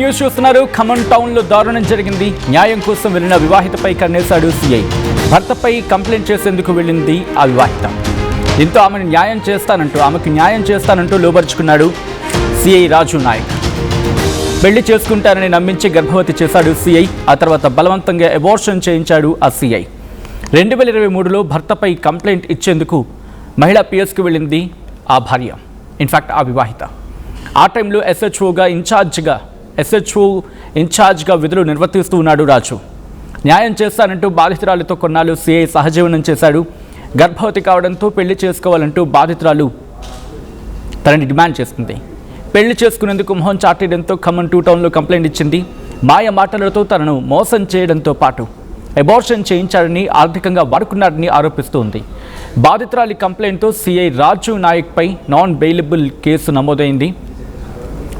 News చూస్తున్నారు. ఖమ్మం టౌన్లో దారుణం జరిగింది. న్యాయం కోసం వెళ్లిన వివాహితపై కన్నేశాడు సీఐ. భర్తపై కంప్లైంట్ చేసేందుకు వెళ్ళింది ఆ వివాహిత. దీంతో ఆమెకు న్యాయం చేస్తానంటూ లోబరుచుకున్నాడు సీఐ రాజు నాయక్. పెళ్లి చేసుకుంటానని నమ్మించి గర్భవతి చేశాడు సీఐ. ఆ తర్వాత బలవంతంగా అబార్షన్ చేయించాడు ఆ సీఐ. 2023లో భర్తపై కంప్లైంట్ ఇచ్చేందుకు మహిళా పిఎస్కి వెళ్ళింది ఆ భార్య, ఇన్ఫాక్ట్ ఆ వివాహిత. ఆ టైంలో ఎస్హెచ్ఓ ఇన్ఛార్జ్గా విధులు నిర్వర్తిస్తూ ఉన్నాడు రాజు. న్యాయం చేస్తానంటూ బాధితురాలితో కొన్నాళ్ళు సీఐ సహజీవనం చేశాడు. గర్భవతి కావడంతో పెళ్లి చేసుకోవాలంటూ బాధితురాలు తనని డిమాండ్ చేస్తుంది. పెళ్లి చేసుకునేందుకు మొహం చాటేయడంతో ఖమ్మం 2 టౌన్లో కంప్లైంట్ ఇచ్చింది. మాయ మాటలతో తనను మోసం చేయడంతో పాటు అబార్షన్ చేయించాడని, ఆర్థికంగా వాడుకున్నాడని ఆరోపిస్తోంది. బాధితురాలి కంప్లైంట్తో సీఐ రాజు నాయక్పై నాన్ బెయిలబుల్ కేసు నమోదైంది.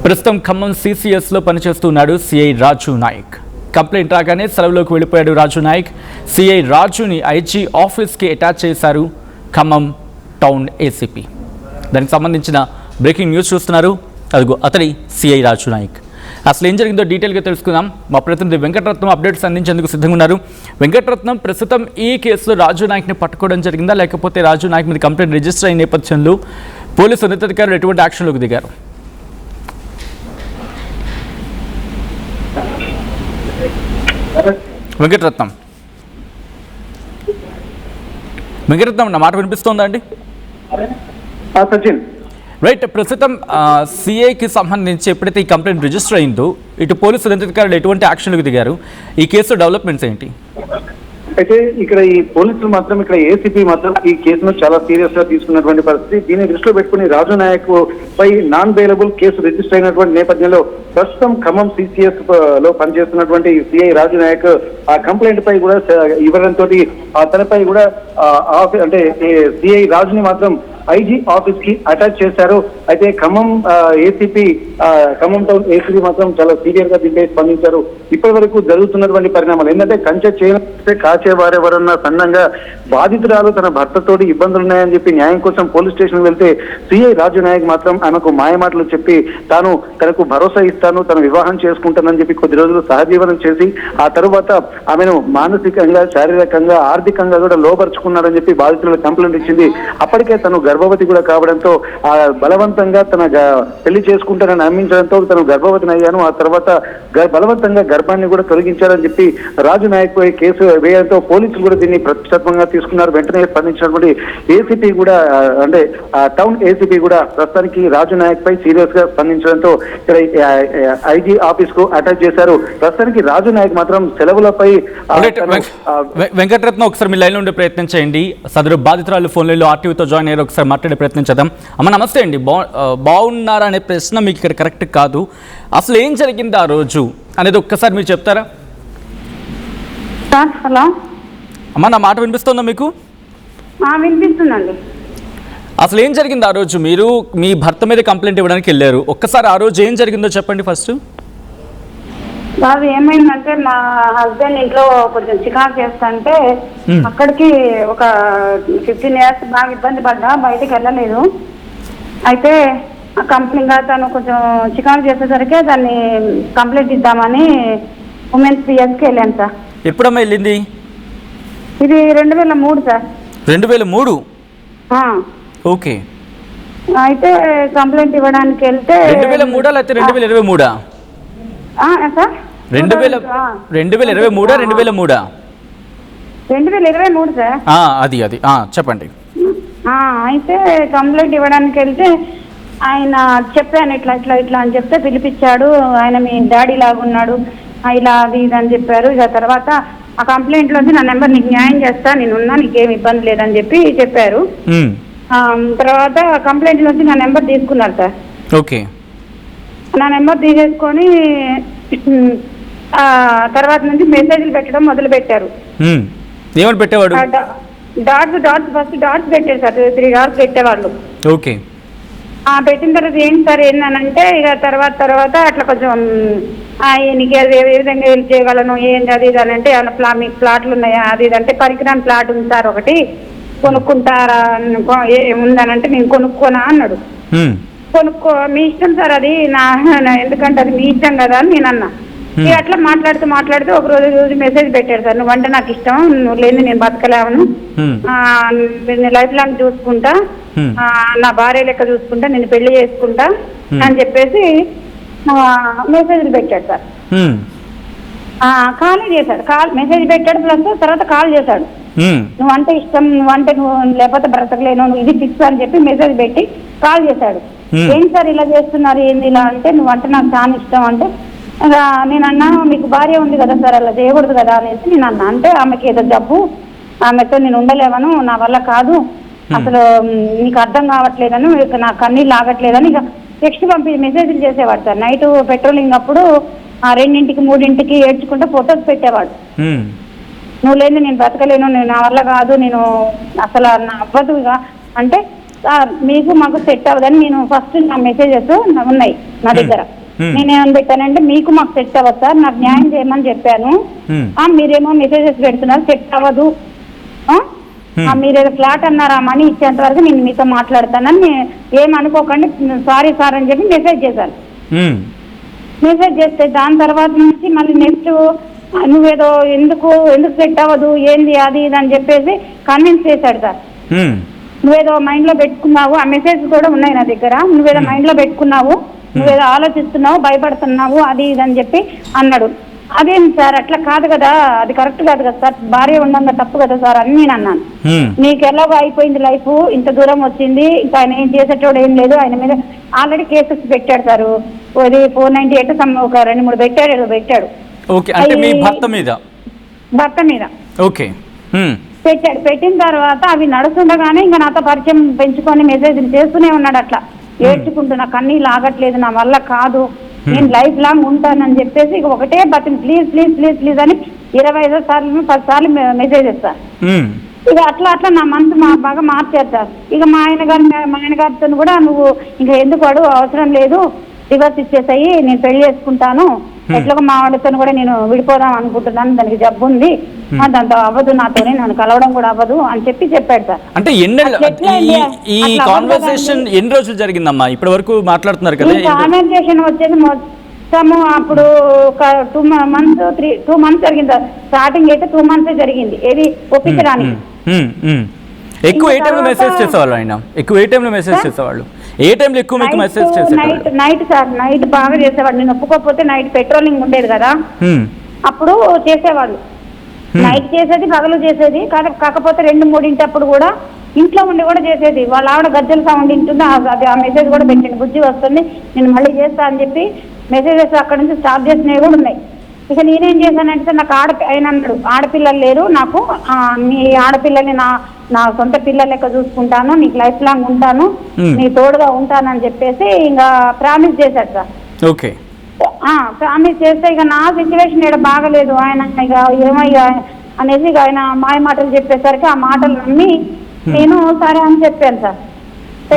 ప్రస్తుతం ఖమ్మం CCSలో పనిచేస్తున్నాడు సీఐ రాజు నాయక్. కంప్లైంట్ రాగానే సెలవులోకి వెళ్ళిపోయాడు రాజు నాయక్. సీఐ రాజుని IG ఆఫీస్కి అటాచ్ చేశారు ఖమ్మం టౌన్ ACP. దానికి సంబంధించిన బ్రేకింగ్ న్యూస్ చూస్తున్నారు. అదిగో అతడి సీఐ రాజు నాయక్. అసలు ఏం జరిగిందో డీటెయిల్గా తెలుసుకుందాం. మా ప్రతినిధి వెంకటరత్నం అప్డేట్స్ అందించేందుకు సిద్ధంగా ఉన్నారు. వెంకటరత్నం, ప్రస్తుతం ఈ కేసులో రాజు నాయక్ని పట్టుకోవడం జరిగిందా, లేకపోతే రాజు నాయక్ మీద కంప్లైంట్ రిజిస్టర్ అయిన నేపథ్యంలో పోలీసు ఉన్నతాధికారులు ఎటువంటి యాక్షన్లోకి దిగారు? వెంకటరత్నం, నా మాట వినిపిస్తోందా అండి? సచిన్, రైట్. ప్రస్తుతం సిఐకి సంబంధించి ఎప్పుడైతే ఈ కంప్లైంట్ రిజిస్టర్ అయిందో ఇటు పోలీసు ఉన్నతాధికారులు ఎటువంటి యాక్షన్లకు దిగారు? ఈ కేసు డెవలప్మెంట్స్ ఏంటి? అయితే ఇక్కడ ఈ పోలీసులు మాత్రం, ఇక్కడ ACP మాత్రం ఈ కేసును చాలా సీరియస్ గా తీసుకున్నటువంటి పరిస్థితి. దీన్ని దృష్టిలో పెట్టుకుని రాజు నాయక్ పై నాన్ బెయిలబుల్ కేసు రిజిస్టర్ అయినటువంటి నేపథ్యంలో ప్రస్తుతం ఖమ్మం CCS లో పనిచేస్తున్నటువంటి సిఐ రాజు నాయక్ ఆ కంప్లైంట్ పై కూడా ఇవ్వడంతో తనపై కూడా అంటే సిఐ రాజుని మాత్రం IG ఆఫీస్ కి అటాచ్ చేశారు. అయితే ఖమ్మం టౌన్ ACP మాత్రం చాలా సీరియస్ గా దీనిపై స్పందించారు. ఇప్పటి వరకు జరుగుతున్నటువంటి పరిణామాలు ఏంటంటే, కంచె చేస్తే కాచేవారెవరన్న సన్నంగా బాధితురాలు తన భర్తతోటి ఇబ్బందులు ఉన్నాయని చెప్పి న్యాయం కోసం పోలీస్ స్టేషన్ వెళ్తే సిఐ రాజు నాయక్ మాత్రం ఆమెకు మాయమాటలు చెప్పి తనకు భరోసా ఇస్తాను, తన వివాహం చేసుకుంటానని చెప్పి కొద్ది రోజులు సహజీవనం చేసి ఆ తరువాత ఆమెను మానసికంగా, శారీరకంగా, ఆర్థికంగా కూడా లోపరుచుకున్నాడని చెప్పి బాధితులకు కంప్లైంట్ ఇచ్చింది. అప్పటికే తను గర్భవతి కూడా కావడంతో ఆ బలవంతంగా తన పెళ్లి చేసుకుంటానని నమ్మించడంతో తను గర్భవతిని అయ్యాను, ఆ తర్వాత బలవంతంగా గర్భాన్ని కూడా తొలగించారని చెప్పి రాజు నాయక్ పై కేసు వేయడంతో పోలీసులు కూడా దీన్ని ప్రతిష్టాత్మకంగా తీసుకున్నారు. వెంటనే స్పందించినటువంటి ACP కూడా, అంటే టౌన్ ACP కూడా ప్రస్తుతానికి రాజు నాయక్ పై సీరియస్ గా స్పందించడంతో ఇక్కడ IG ఆఫీస్ కు అటాచ్ చేశారు. ప్రస్తుతానికి రాజు నాయక్ మాత్రం సెలవులపై. వెంకటరత్నం, ఒకసారి మీ లైన్ లో ఉండే ప్రయత్నం చేయండి. సదరు బాధితురాలు ఫోన్ లైన్లో RTVతో జాయిన్ అయ్యారు. ఒకసారి మాట్లాడే ప్రయత్నం చేద్దాం. అమ్మ నమస్తే అండి. బాగున్నారా అనే ప్రశ్న మీకు ఇక్కడ కరెక్ట్ కాదు. అసలు ఏం జరిగింది ఆ రోజు అనేది ఒక్కసారి మీరు చెప్తారా? హలో అమ్మ, నా మాట వినిపిస్తుందా మీకు? వినిపిస్తుందండి. అసలు ఏం జరిగింది ఆ రోజు? మీరు మీ భర్త మీద కంప్లైంట్ ఇవ్వడానికి వెళ్ళారు. ఒక్కసారి ఆ రోజు ఏం జరిగిందో చెప్పండి ఫస్ట్. బాబు ఏమైందంటే, మా హస్బెండ్ ఇంట్లో కొంచెం చికాకు చేస్తుంటే అక్కడికి ఒక 15 years బాగా ఇబ్బంది పడ్డా, బయటకు వెళ్ళలేదు. అయితే ఆ కంప్లైంట్ తను కొంచెం చికాకు చేసేసరికి దాన్ని కంప్లైంట్ ఇద్దామని ఉమెన్స్ పిఎస్కి వెళ్ళాను సార్. ఎప్పుడమ్మా వెళ్ళింది? ఇది 2003 సార్. 2003? ఓకే. అయితే కంప్లైంట్ ఇవ్వడానికి వెళ్తే 2003 లేకపోతే 2023? Sir 2023 2023 sir. అది చెప్పండి. అయితే కంప్లైంట్ ఇవ్వడానికి వెళ్తే ఆయన చెప్పాను ఇట్లా ఇట్లా ఇట్లా అని చెప్తే పిలిపించాడు. ఆయన మీ డాడీ లాగా ఉన్నాడు, ఇలా అది ఇది అని చెప్పారు. ఇక తర్వాత ఆ కంప్లైంట్ లోంచి నా నెంబర్ నీకు న్యాయం చేస్తా, నేనున్నా, నీకేం ఇబ్బంది లేదని చెప్పారు. తర్వాత కంప్లైంట్ లోంచి నా నెంబర్ తీసుకున్నారు సార్. ఓకే. నా నెంబర్ తీసేసుకొని తర్వాత నుంచి మెసేజ్లు పెట్టడం మొదలు పెట్టారు. ఏమని పెట్టేవాడు? ఫస్ట్ డాట్స్ పెట్టారు సార్, 3 dots పెట్టేవాళ్ళు. ఓకే. పెట్టిన తర్వాత ఏంటి సార్ ఏంటనంటే, ఇక తర్వాత అట్లా కొంచెం నీకు ఏ విధంగా హెల్ప్ చేయగలను, ఏంటి అది ఇది అని అంటే, మీకు ప్లాట్లు ఉన్నాయా అది ఇది అంటే, పనికిరాని ప్లాట్ ఉంది సార్ ఒకటి, కొనుక్కుంటారా ఉందనంటే నేను కొనుక్కోనా అన్నాడు. కొనుక్కో, మీ ఇష్టం సార్, అది ఎందుకంటే అది మీ ఇష్టం కదా అని నేను అన్నా. ఇక అట్లా మాట్లాడుతూ ఒక రోజు మెసేజ్ పెట్టాడు సార్, నువ్వంటే నాకు ఇష్టం, నువ్వు లేని నేను బతకలేవను, లైఫ్ లాంగ్ చూసుకుంటా, నా భార్య లెక్క చూసుకుంటా, నేను పెళ్లి చేసుకుంటా అని చెప్పేసి మెసేజ్లు పెట్టాడు సార్. కాల్ చేశాడు, మెసేజ్ పెట్టాడు, ప్లస్ తర్వాత కాల్ చేశాడు. నువ్వంటే ఇష్టం, నువ్వు లేకపోతే బ్రతకలేను, నువ్వు ఇది ఫిక్స్ అని చెప్పి మెసేజ్ పెట్టి కాల్ చేశాడు. ఏంటి సార్ ఇలా చేస్తున్నారు, ఏంది ఇలా అంటే, నువ్వంటే నాకు చాలా ఇష్టం అంటే, నేను అన్నా మీకు భార్య ఉంది కదా సార్, అలా చేయకూడదు కదా అనేసి నేను అన్నా. అంటే ఆమెకి ఏదో జబ్బు, ఆమెతో నేను ఉండలేవను, నా వల్ల కాదు, అసలు నీకు అర్థం కావట్లేదని, నా కన్నీళ్ళు ఆగట్లేదని ఇక టెక్స్ట్ మెసేజ్లు చేసేవాడు సార్. నైట్ పెట్రోలింగ్ అప్పుడు 2 3 ఏడ్చుకుంటే ఫొటోస్ పెట్టేవాడు. నువ్వు లేదు నేను బతకలేను, నా వల్ల కాదు, నేను అసలు నా అవ్వదు ఇక అంటే, మీకు మాకు సెట్ అవ్వదని నేను ఫస్ట్ నా మెసేజెస్ ఉన్నాయి నా దగ్గర. నేనేమని పెట్టానంటే, మీకు మాకు సెట్ అవ్వదు సార్, నాకు న్యాయం చేయమని చెప్పాను, మీరేమో మెసేజెస్ పెడుతున్నారు, సెట్ అవ్వదు, మీరేదో ఫ్లాట్ అన్నారా, మనీ ఇచ్చేంత వరకు నేను మీతో మాట్లాడతానని ఏమనుకోకండి, సారీ సార్ అని చెప్పి మెసేజ్ చేశాను. మెసేజ్ చేస్తే దాని తర్వాత నుంచి మళ్ళీ నెక్స్ట్ నువ్వేదో ఎందుకు సెట్ అవ్వదు, ఏంది అది ఇది అని చెప్పేసి కన్విన్స్ చేశాడు సార్. నువ్వేదో మైండ్ లో పెట్టుకున్నావు, ఆ మెసేజ్ కూడా ఉన్నాయి నా దగ్గర, నువ్వేదో మైండ్ లో పెట్టుకున్నావు, నువ్వేదో ఆలోచిస్తున్నావు, భయపడుతున్నావు, అది ఇది అని చెప్పి అన్నాడు. అదేం సార్, అట్లా కాదు కదా, అది కరెక్ట్ కాదు కదా సార్, భార్య ఉండగా తప్పు కదా సార్ అని నేను అన్నాను. నీకు ఎలాగో అయిపోయింది లైఫ్, ఇంత దూరం వచ్చింది, ఇంకా ఆయన ఏం చేసేటోడు ఏం లేదు, ఆయన మీద ఆల్రెడీ కేసెస్ పెట్టాడు సార్, అది 498 ఒక 2 3 పెట్టాడు. భర్త మీద పెట్టాడు. పెట్టిన తర్వాత అవి నడుస్తుండగానే ఇంకా నాతో పరిచయం పెంచుకొని మెసేజ్లు చేస్తూనే ఉన్నాడు. అట్లా ఏడ్చుకుంటున్నా, కన్నీళ్ళు ఆగట్లేదు, నా వల్ల కాదు, నేను లైఫ్ లాంగ్ ఉంటానని చెప్పేసి ఇక ఒకటే Bathini please please please please అని 25 సార్లు 10 సార్లు మెసేజ్ చేస్తారు. ఇక అట్లా నా మనసు బాగా మార్చారు సార్. ఇక మా ఆయన గారితో కూడా, నువ్వు ఇంకా ఎందుకు వాడు అవసరం లేదు, డివర్స్ ఇచ్చేసాయి, నేను పెళ్లి చేసుకుంటాను, ఎట్లాగో మా వాడితో కూడా నేను విడిపోదాం అనుకుంటున్నాను, దానికి జబ్బు ఉంది, దాంతో అవ్వదు, నాతోనే నన్ను కలవడం కూడా అవ్వదు అని చెప్పాడు సార్. అంటే ఈ కాన్వర్సేషన్ ఎన్ని రోజులు జరిగిందమ్మా ఇప్పటి వరకు మాట్లాడుతున్నారు కదా? ఈ కాన్వర్సేషన్ వచ్చేసి మొత్తము అప్పుడు ఒక 2 months జరిగింది సార్. స్టార్టింగ్ అయితే 2 months జరిగింది, ఏది ఒప్పించడానికి. ఎక్కువ ఏ టైంలో మెసేజ్ చేసేవాళ్ళు ఆయన? ఎక్కువ ఏ టైంలో మెసేజ్ చేసేవాళ్ళు? ఏ టైంలో ఎక్కువ మీకు మెసేజ్ చేసేవాళ్ళు? నైట్ సార్, నైట్ బాగా చేసేవాడు. నేను ఒప్పుకోకపోతే నైట్ పెట్రోలింగ్ ఉండేది కదా, అప్పుడు చేసేవాళ్ళు. నైట్ చేసేది, పగలు చేసేది, కాకపోతే 2 3 అప్పుడు కూడా ఇంట్లో ఉండి కూడా చేసేది. వాళ్ళ ఆవిడ గజ్జల సౌండ్ వింటుంది, ఆ మెసేజ్ కూడా పెట్టింది, బుజ్జి వస్తుంది నేను మళ్ళీ చేస్తా అని చెప్పి మెసేజెస్ అక్కడ నుంచి స్టార్ట్ చేసినవి కూడా ఉన్నాయి. ఇక నేనేం చేశానంటే, నాకు ఆయన అన్నాడు, ఆడపిల్లలు లేరు నాకు, మీ ఆడపిల్లల్ని నా సొంత పిల్లల లెక్క చూసుకుంటాను, నీకు లైఫ్ లాంగ్ ఉంటాను, నీ తోడుగా ఉంటానని చెప్పేసి ఇంకా ప్రామిస్ చేశాడు సార్. ఓకే, ప్రామిస్ చేస్తే ఇక నా సిచ్యువేషన్ ఇక్కడ బాగలేదు, ఆయన ఇక ఏమయ్యా అనేసి ఇక ఆయన మాయ మాటలు చెప్పేసరికి ఆ మాటలు నమ్మి నేను సరే అని చెప్పాను సార్.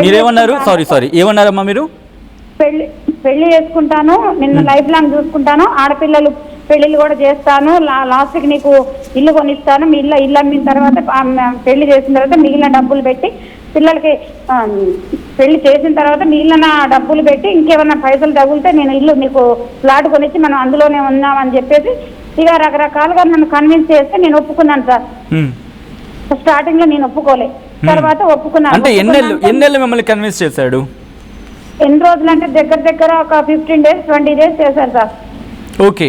మీరేమన్నారు? సారీ ఏమన్నారమ్మా మీరు? పెళ్లి చేసుకుంటాను, నిన్ను లైఫ్ లాంగ్ చూసుకుంటాను, ఆడపిల్లలు పెళ్లిళ్ళు కూడా చేస్తాను, లాస్ట్కి నీకు ఇల్లు కొనిస్తాను, మీ ఇల్లు అమ్మిన తర్వాత పెళ్లి చేసిన తర్వాత మిగిలిన డబ్బులు పెట్టి పిల్లలకి పెళ్లి చేసిన తర్వాత మిగిలిన డబ్బులు పెట్టి ఇంకేమన్నా పైసలు తగులితే నేను ఇల్లు నీకు ఫ్లాట్ కొనిచ్చి మనం అందులోనే ఉన్నామని చెప్పేసి ఇక రకరకాలుగా నన్ను కన్విన్స్ చేస్తే నేను ఒప్పుకున్నాను సార్. స్టార్టింగ్ లో నేను ఒప్పుకోలే, తర్వాత ఒప్పుకున్నాను. అంటే ఎన్నెళ్ళు మిమ్మల్ని కన్విన్స్ చేశాడు? ఎన్ని రోజులు అంటే దగ్గర ఒక 15 days 20 days చేశారు సార్. ఓకే,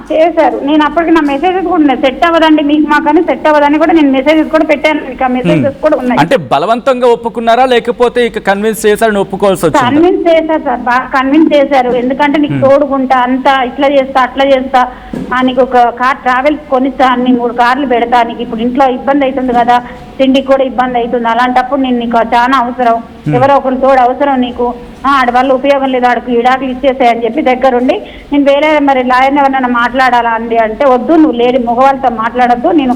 చేశారు. నేను అప్పటికి నా మెసేజెస్ కూడా ఉన్నాయి, సెట్ అవ్వదండి మీకు మాకని, సెట్ అవ్వదని కూడా నేను మెసేజెస్ కూడా పెట్టాను, ఇక మెసేజెస్ కూడా ఉన్నాయి. అంటే బలవంతంగా ఒప్పుకున్నారా లేకపోతే ఇక కన్విన్స్ చేశారు ఒప్పుకోవాల్సి వచ్చిందా? కన్విన్స్ చేశారు సార్, బాగా కన్విన్స్ చేశారు. ఎందుకంటే నీకు తోడుకుంటా, అంతా ఇట్లా చేస్తా అట్లా చేస్తా, నీకు ఒక కార్ ట్రావెల్స్ కొనిస్తా, 3 కార్లు పెడతా, నీకు ఇప్పుడు ఇంట్లో ఇబ్బంది అవుతుంది కదా, తిండికి కూడా ఇబ్బంది అవుతుంది, అలాంటప్పుడు నేను నీకు చాలా అవసరం, ఎవరో ఒకరు తోడు అవసరం నీకు, ఆడి వల్ల ఉపయోగం లేదు, ఆడికి విడాకులు ఇచ్చేసాయని చెప్పి దగ్గరుండి నేను వేరే మరి లాయర్ని ఎవరైనా మాట్లాడాలా అండి అంటే, వద్దు నువ్వు లేడీ మగవాళ్ళతో మాట్లాడద్దు, నేను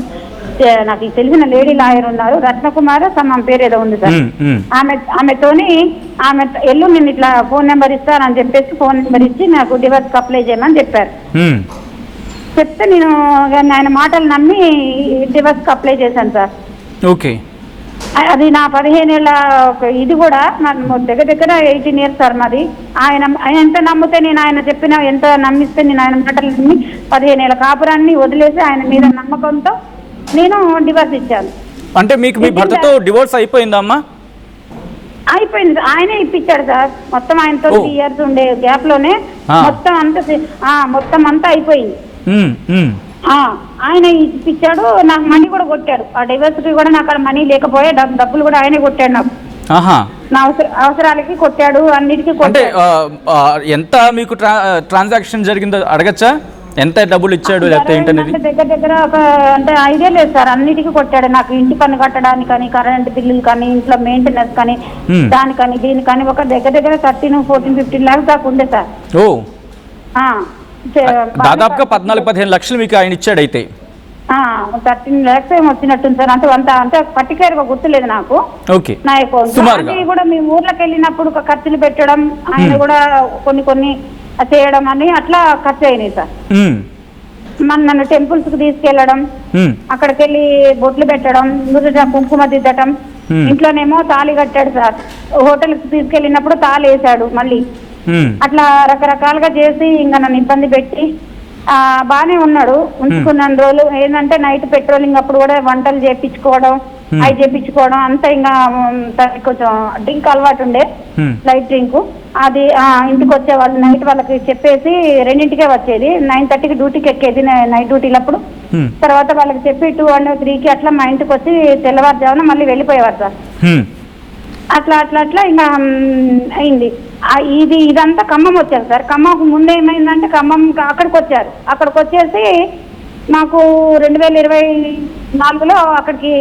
నాకు తెలిసిన లేడీ లాయర్ ఉన్నారు, రత్నకుమార్ సమ్మ పేరు ఏదో ఉంది సార్, ఆమెతోని ఎల్లు నేను ఇట్లా ఫోన్ నెంబర్ ఇస్తానని చెప్పేసి ఫోన్ నెంబర్ ఇచ్చి నాకు డివర్స్ అప్లై చేయమని చెప్పారు. చెప్తే నేను ఆయన మాటలు నమ్మి డివర్స్ అప్లై చేశాను సార్. ఓకే, అది నా 15 ఏళ్ళ ఇది కూడా దగ్గర దగ్గర 18 years సార్ మాది. ఆయన ఎంత నమ్మితే నేను ఆయన చెప్పిన ఎంత నమ్మిస్తే నేను ఆయన మాటలు నమ్మి 15 ఏళ్ళ కాపురాన్ని వదిలేసి ఆయన మీద నమ్మకంతో నేను డివోర్స్ ఇచ్చాను. అంటే మీకు మీ భర్తతో డివోర్స్ అయిపోయిందా అమ్మా? అయిపోయింది, ఆయనే ఇప్పించాడు సార్. మొత్తం ఆయనతో 3 years ఉండే గ్యాప్ లోనే మొత్తం అంతా అయిపోయింది. ఆయన ఇప్పించాడు, నాకు మనీ కూడా కొట్టాడు. ఆ డివోర్స్ కి కూడా నాకు మనీ లేకపోయా, డబ్బులు కూడా ఆయనే కొట్టాడు నాకు. నా అవసరాలకి కొట్టాడు, అన్నిటికీ కొట్టాడు. ఎంత మీకు ట్రాన్సాక్షన్ జరిగిందో అడగచ్చా? ఎంత డబ్బులు ఇచ్చాడు లేకపోతే ఏంటనేది? దగ్గర దగ్గర ఒక అంటే ఐడియా లేదు సార్. అన్నిటికీ కొట్టాడు. నాకు ఇంటి పన్ను కట్టడానికి కానీ, కరెంట్ బిల్లులు కానీ, ఇంట్లో మెయింటెనెన్స్ కానీ, దానికని దీనికని ఒక దగ్గర దగ్గర 13, 14, 15 lakhs దాకా ఉండే సార్. దాదాపుగా 14-15 లక్షలు మీకు ఆయన ఇచ్చాడు అయితే. 13 lakhs ఏమో వచ్చినట్టుంది సార్. అంటే పర్టికులర్ గా గుర్తులేదు నాకు. నా అకౌంట్ కూడా మీ ఊర్లోకి వెళ్ళినప్పుడు ఖర్చులు పెట్టడం, ఆయన కూడా కొన్ని చేయడం అని అట్లా ఖర్చు అయినాయి సార్. నన్ను టెంపుల్స్ కి తీసుకెళ్లడం, అక్కడికి వెళ్ళి బొట్లు పెట్టడం, కుంకుమ దిద్దటం, ఇంట్లోనేమో తాళి కట్టాడు సార్. హోటల్ కి తీసుకెళ్ళినప్పుడు తాళి వేసాడు మళ్ళీ. అట్లా రకరకాలుగా చేసి ఇంకా నన్ను ఇబ్బంది పెట్టి బానే ఉన్నాడు. ఉంచుకున్న రోజులు ఏంటంటే నైట్ పెట్రోలింగ్ అప్పుడు కూడా వంటలు చేపించుకోవడం, అవి చేపించుకోవడం అంతా. ఇంకా కొంచెం డ్రింక్ అలవాటు ఉండే, లైట్ డ్రింక్. అది ఇంటికి వచ్చేవాళ్ళు నైట్ వాళ్ళకి చెప్పేసి 2ంటికే వచ్చేది. 9:30కి డ్యూటీకి ఎక్కేది నైట్ డ్యూటీలప్పుడు. తర్వాత వాళ్ళకి చెప్పి 2 and 3కి అట్లా మా ఇంటికి వచ్చి తెల్లవారుజామున మళ్ళీ వెళ్ళిపోయేవారు సార్. అట్లా అట్లా అట్లా ఇంకా అయింది. ఇదంతా ఖమ్మం వచ్చారు సార్. ఖమ్మం ముందు ఏమైందంటే ఖమ్మం అక్కడికి వచ్చారు. అక్కడికి వచ్చేసి నాకు 2024లో అక్కడికి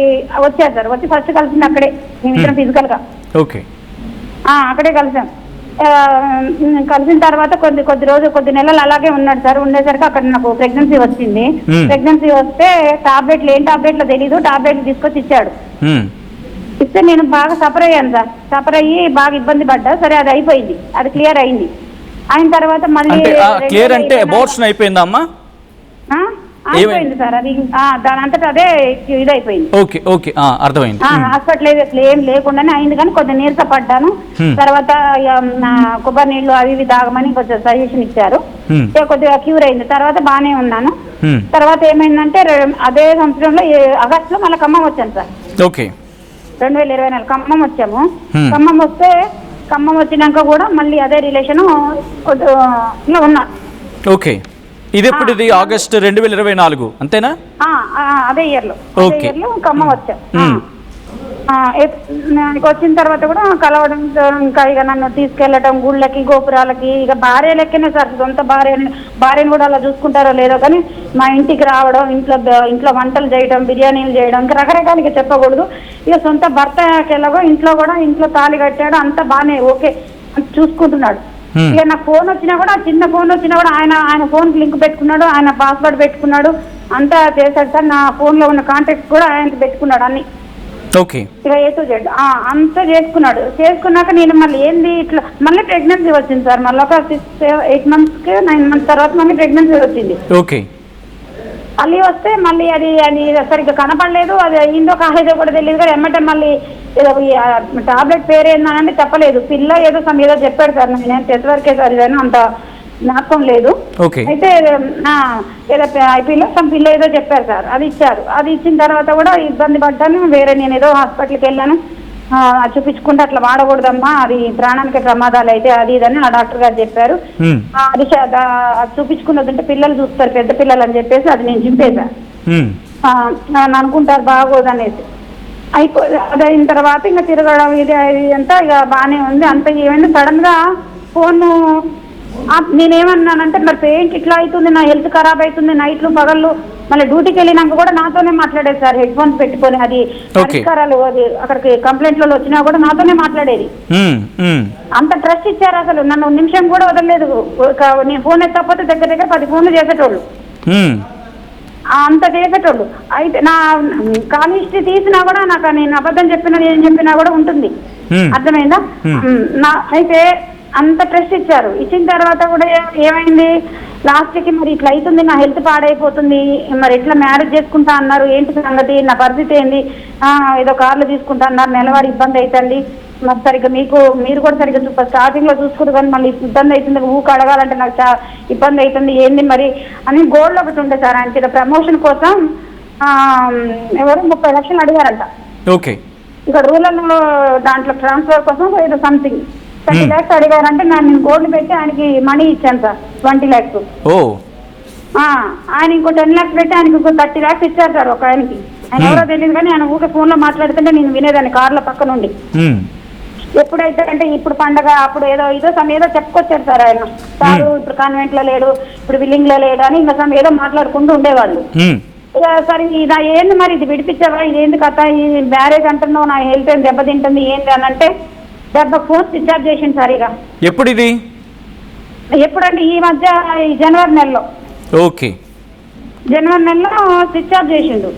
వచ్చారు సార్. వచ్చి ఫస్ట్ కలిసింది అక్కడే, మేమిద్దరం ఫిజికల్ గా అక్కడే కలిసాం. కలిసిన తర్వాత కొద్ది నెలలు అలాగే ఉన్నాడు సార్. ఉండేసరికి అక్కడ నాకు ప్రెగ్నెన్సీ వచ్చింది. ప్రెగ్నెన్సీ వస్తే ఏం టాబ్లెట్లో తెలీదు, టాబ్లెట్లు తీసుకొచ్చి ఇచ్చాడు. ఇస్తే నేను బాగా సఫర్ అయ్యాను సార్. సఫర్ అయ్యి బాగా ఇబ్బంది పడ్డా. సరే అది అయిపోయింది, అది క్లియర్ అయింది. అయిన తర్వాత మళ్ళీ క్లియర్ అంటే అబార్షన్ అయిపోయిందా అమ్మా? అయిపోయింది సార్. అది దాని అంతటా అదే ఇదైపోయింది. అర్థమైంది. హాస్పిటల్ ఏం లేకుండానే అయింది, కానీ కొంచెం నీరసపడ్డాను. తర్వాత కొబ్బరి నీళ్లు అవి ఇవి తాగమని కొంచెం సజెషన్ ఇచ్చారు. కొద్దిగా క్యూర్ అయింది. తర్వాత బాగానే ఉన్నాను. తర్వాత ఏమైందంటే అదే సంవత్సరంలో ఆగస్టులో మళ్ళీ ఖమ్మం వచ్చాను సార్. 2024 ఖమ్మం వచ్చాము. ఖమ్మం వచ్చినాక కూడా మళ్ళీ అదే రిలేషన్ ఉన్నా. ఇది ఎప్పుడు? ఇది ఆగస్ట్ 2024 అంతేనా? అదే ఇయర్ లో ఖమ్మం వచ్చా. వచ్చిన తర్వాత కూడా కలవడం, ఇంకా ఇక నన్ను తీసుకెళ్లడం గుళ్ళకి, గోపురాలకి. ఇక భార్య లెక్కనే సార్, సొంత భార్యను కూడా అలా చూసుకుంటారో లేదో కానీ మా ఇంటికి రావడం, ఇంట్లో వంటలు చేయడం, బిర్యానీలు చేయడం, ఇంకా రకరకాలుగా చెప్పకూడదు. ఇక సొంత భర్తకి ఎలాగో ఇంట్లో తాళి కట్టాడు, అంతా బాగానే ఓకే చూసుకుంటున్నాడు. ఇక నాకు ఫోన్ వచ్చినా కూడా, చిన్న ఫోన్ వచ్చినా కూడా ఆయన ఫోన్ లింక్ పెట్టుకున్నాడు, ఆయన పాస్వర్డ్ పెట్టుకున్నాడు, అంతా చేశాడు సార్. నా ఫోన్ లో ఉన్న కాంటాక్ట్స్ కూడా ఆయనకి పెట్టుకున్నాడు అన్ని. ఇక A to Z అంతా చేసుకున్నాక నేను మళ్ళీ ఏంది ఇట్లా మళ్ళీ ప్రెగ్నెన్సీ వచ్చింది సార్. మళ్ళీ ఒక 6-8 months 9 months తర్వాత మళ్ళీ ప్రెగ్నెన్సీ వచ్చింది. మళ్ళీ వస్తే మళ్ళీ అది సరిగ్గా కనపడలేదు. అది అయిందో కాలేదో కూడా తెలియదు. కానీ ఎమ్మటే మళ్ళీ టాబ్లెట్ పేరు ఏందనంటే చెప్పలేదు. పిల్ల ఏదో చెప్పాడు సార్. నేను 10th వరకే చదివాను, అంత జ్ఞాపకం లేదు. అయితే ఐపీలో పిల్ల ఏదో చెప్పారు సార్, అది ఇచ్చారు. అది ఇచ్చిన తర్వాత కూడా ఇబ్బంది పడ్డాను. నేను ఏదో హాస్పిటల్కి వెళ్ళాను, చూపించుకుంటే అట్లా వాడకూడదమ్మా, అది ప్రాణానికి ప్రమాదాలు అయితే అది ఇదని ఆ డాక్టర్ గారు చెప్పారు. అది చూపించుకున్నదంటే పిల్లలు చూస్తారు, పెద్ద పిల్లలు అని చెప్పేసి అది నేను చింపేశా. అనుకుంటారు బాగోదు అనేసి. అది అయిన తర్వాత ఇంకా తిరగడం ఇది అంతా ఇక బాగానే ఉంది. అంత ఏమైనా సడన్ గా ఫోన్ నేనేమన్నానంటే మరి పేరెంట్ ఇట్లా అవుతుంది, నా హెల్త్ ఖరాబ్ అవుతుంది, నైట్లు పగళ్ళు. మళ్ళీ డ్యూటీకి వెళ్ళినాక కూడా నాతోనే మాట్లాడేది సార్, హెడ్ ఫోన్స్ పెట్టుకొని. అది పరిష్కారాలు అది అక్కడికి కంప్లైంట్లలో వచ్చినా కూడా నాతోనే మాట్లాడేది. అంత ట్రస్ట్ ఇచ్చారు అసలు, నన్ను నిమిషం కూడా వదలలేదు. నేను ఫోన్ ఎత్తకపోతే దగ్గర దగ్గర 10 ఫోన్లు చేసేటోళ్ళు, అంత చేసేటోళ్ళు. అయితే నా కాల్ హిస్టరీ తీసినా కూడా నాకు నేను అబద్ధం చెప్పినా ఏం చెప్పినా కూడా ఉంటుంది. అర్థమైందా? అయితే అంత ట్రస్ట్ ఇచ్చారు. ఇచ్చిన తర్వాత కూడా ఏమైంది, లాస్ట్కి మరి ఇట్లా అవుతుంది, నా హెల్త్ పాడైపోతుంది, మరి ఎట్లా మ్యారేజ్ చేసుకుంటా అన్నారు, ఏంటి సంగతి, నా పరిస్థితి ఏంది, ఏదో కార్లు తీసుకుంటా అన్నారు, నెలవారీ ఇబ్బంది అవుతుంది, మరి సరిగ్గా మీరు కూడా సరిగ్గా స్టార్టింగ్ లో చూసుకురు కానీ మళ్ళీ ఇబ్బంది అవుతుంది, ఊకు అడగాలంటే నాకు ఇబ్బంది అవుతుంది ఏంది మరి అని గోల్డ్ ఒకటి ఉండే సార్. ఆయనకి ప్రమోషన్ కోసం ఎవరు 30 లక్షలు అడిగారంట. ఓకే. ఇక్కడ రూరల్ దాంట్లో ట్రాన్స్ఫర్ కోసం ఏదో సంథింగ్ 30 lakhs అడిగారంటే నేను గోల్డ్ పెట్టి ఆయనకి మనీ ఇచ్చాను సార్ 20 lakhs. ఆయన ఇంకో 10 lakhs పెట్టి ఆయనకి ఇంకో 30 lakhs ఇచ్చారు సార్ ఒక ఆయనకి. ఆయన ఎవరో తెలియదు కానీ ఆయన ఊకే ఫోన్ లో మాట్లాడుతుంటే నేను వినేదాన్ని కార్ల పక్క నుండి. ఎప్పుడైతే అంటే ఇప్పుడు పండగ అప్పుడు ఏదో ఏదో చెప్పుకొచ్చారు సార్ ఆయన. సారు ఇప్పుడు కాన్వెంట్ లో లేడు, ఇప్పుడు విల్లింగ్ లో లేడు అని ఇంకా ఏదో మాట్లాడుకుంటూ ఉండేవాళ్ళు. సరే ఇది ఏంది మరి, ఇది విడిపించావా, ఇది ఏంది కథ, ఈ మ్యారేజ్ అంటున్నావు, నా హెల్త్ ఏం దెబ్బతింటుంది ఏంది అని అంటే ఫోన్ స్విచ్ ఆఫ్ చేసిండు సార్. ఇక ఎప్పుడు ఇది ఎప్పుడంటే ఈ మధ్య జనవరి నెలలో. ఓకే. జనవరి నెలలో స్విచ్ ఆఫ్ చేసిండు.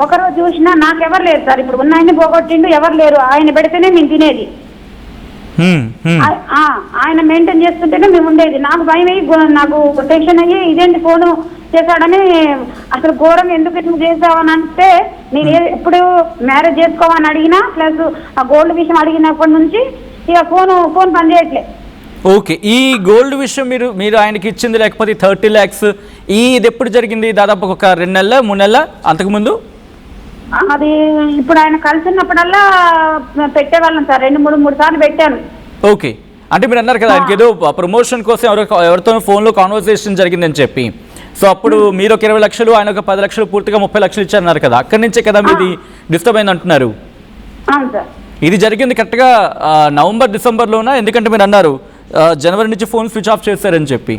ఒకరోజు చూసినా నాకెవరు లేరు సార్, ఇప్పుడు ఉన్న ఆయన్ని పోగొట్టిండు, ఎవరు లేరు, ఆయన పెడితేనే మేము తినేది, ఆయన మెయింటైన్ చేస్తుంటేనే మేము ఉండేది. నాకు భయం అయ్యి నాకు టెన్షన్ అయ్యి ఇదేంటి ఫోను చేశాడని, అసలు ఘోరం ఎందుకు ఇట్లా చేసావని అంటే నేను ఎప్పుడు మ్యారేజ్ చేసుకోవాలని అడిగినా ప్లస్ ఆ గోల్డ్ విషయం అడిగినప్పటి నుంచి ఇక ఫోన్ పని చేయట్లే. ఓకే. ఈ గోల్డ్ విషయం మీరు ఆయనకి ఇచ్చింది లేకపోతే 30 lakhs ఇది ఎప్పుడు జరిగింది? దాదాపు ఒక 2 నెలల 3 నెలల అంతకుముందు? అది ఇప్పుడు ఆయన కలిసినప్పుడల్లా పెట్టేవాళ్ళం సార్, 2-3 సార్లు పెట్టాను. ఓకే. అంటే మీరు అన్నారు కదా ఆయనకి ఏదో ప్రమోషన్ కోసం ఎవరితో ఫోన్లో కాన్వర్సేషన్ జరిగిందని చెప్పి, సో అప్పుడు మీరు ఒక 20 లక్షలు ఆయన ఒక 10 లక్షలు పూర్తిగా 30 లక్షలు ఇచ్చారన్నారు కదా, అక్కడి నుంచే కదా మీది డిస్టర్బ్ అయింది అంటున్నారు. ఇది జరిగింది కరెక్ట్గా నవంబర్ డిసెంబర్లోనా? ఎందుకంటే మీరు అన్నారు జనవరి నుంచి ఫోన్ స్విచ్ ఆఫ్ చేశారని చెప్పి.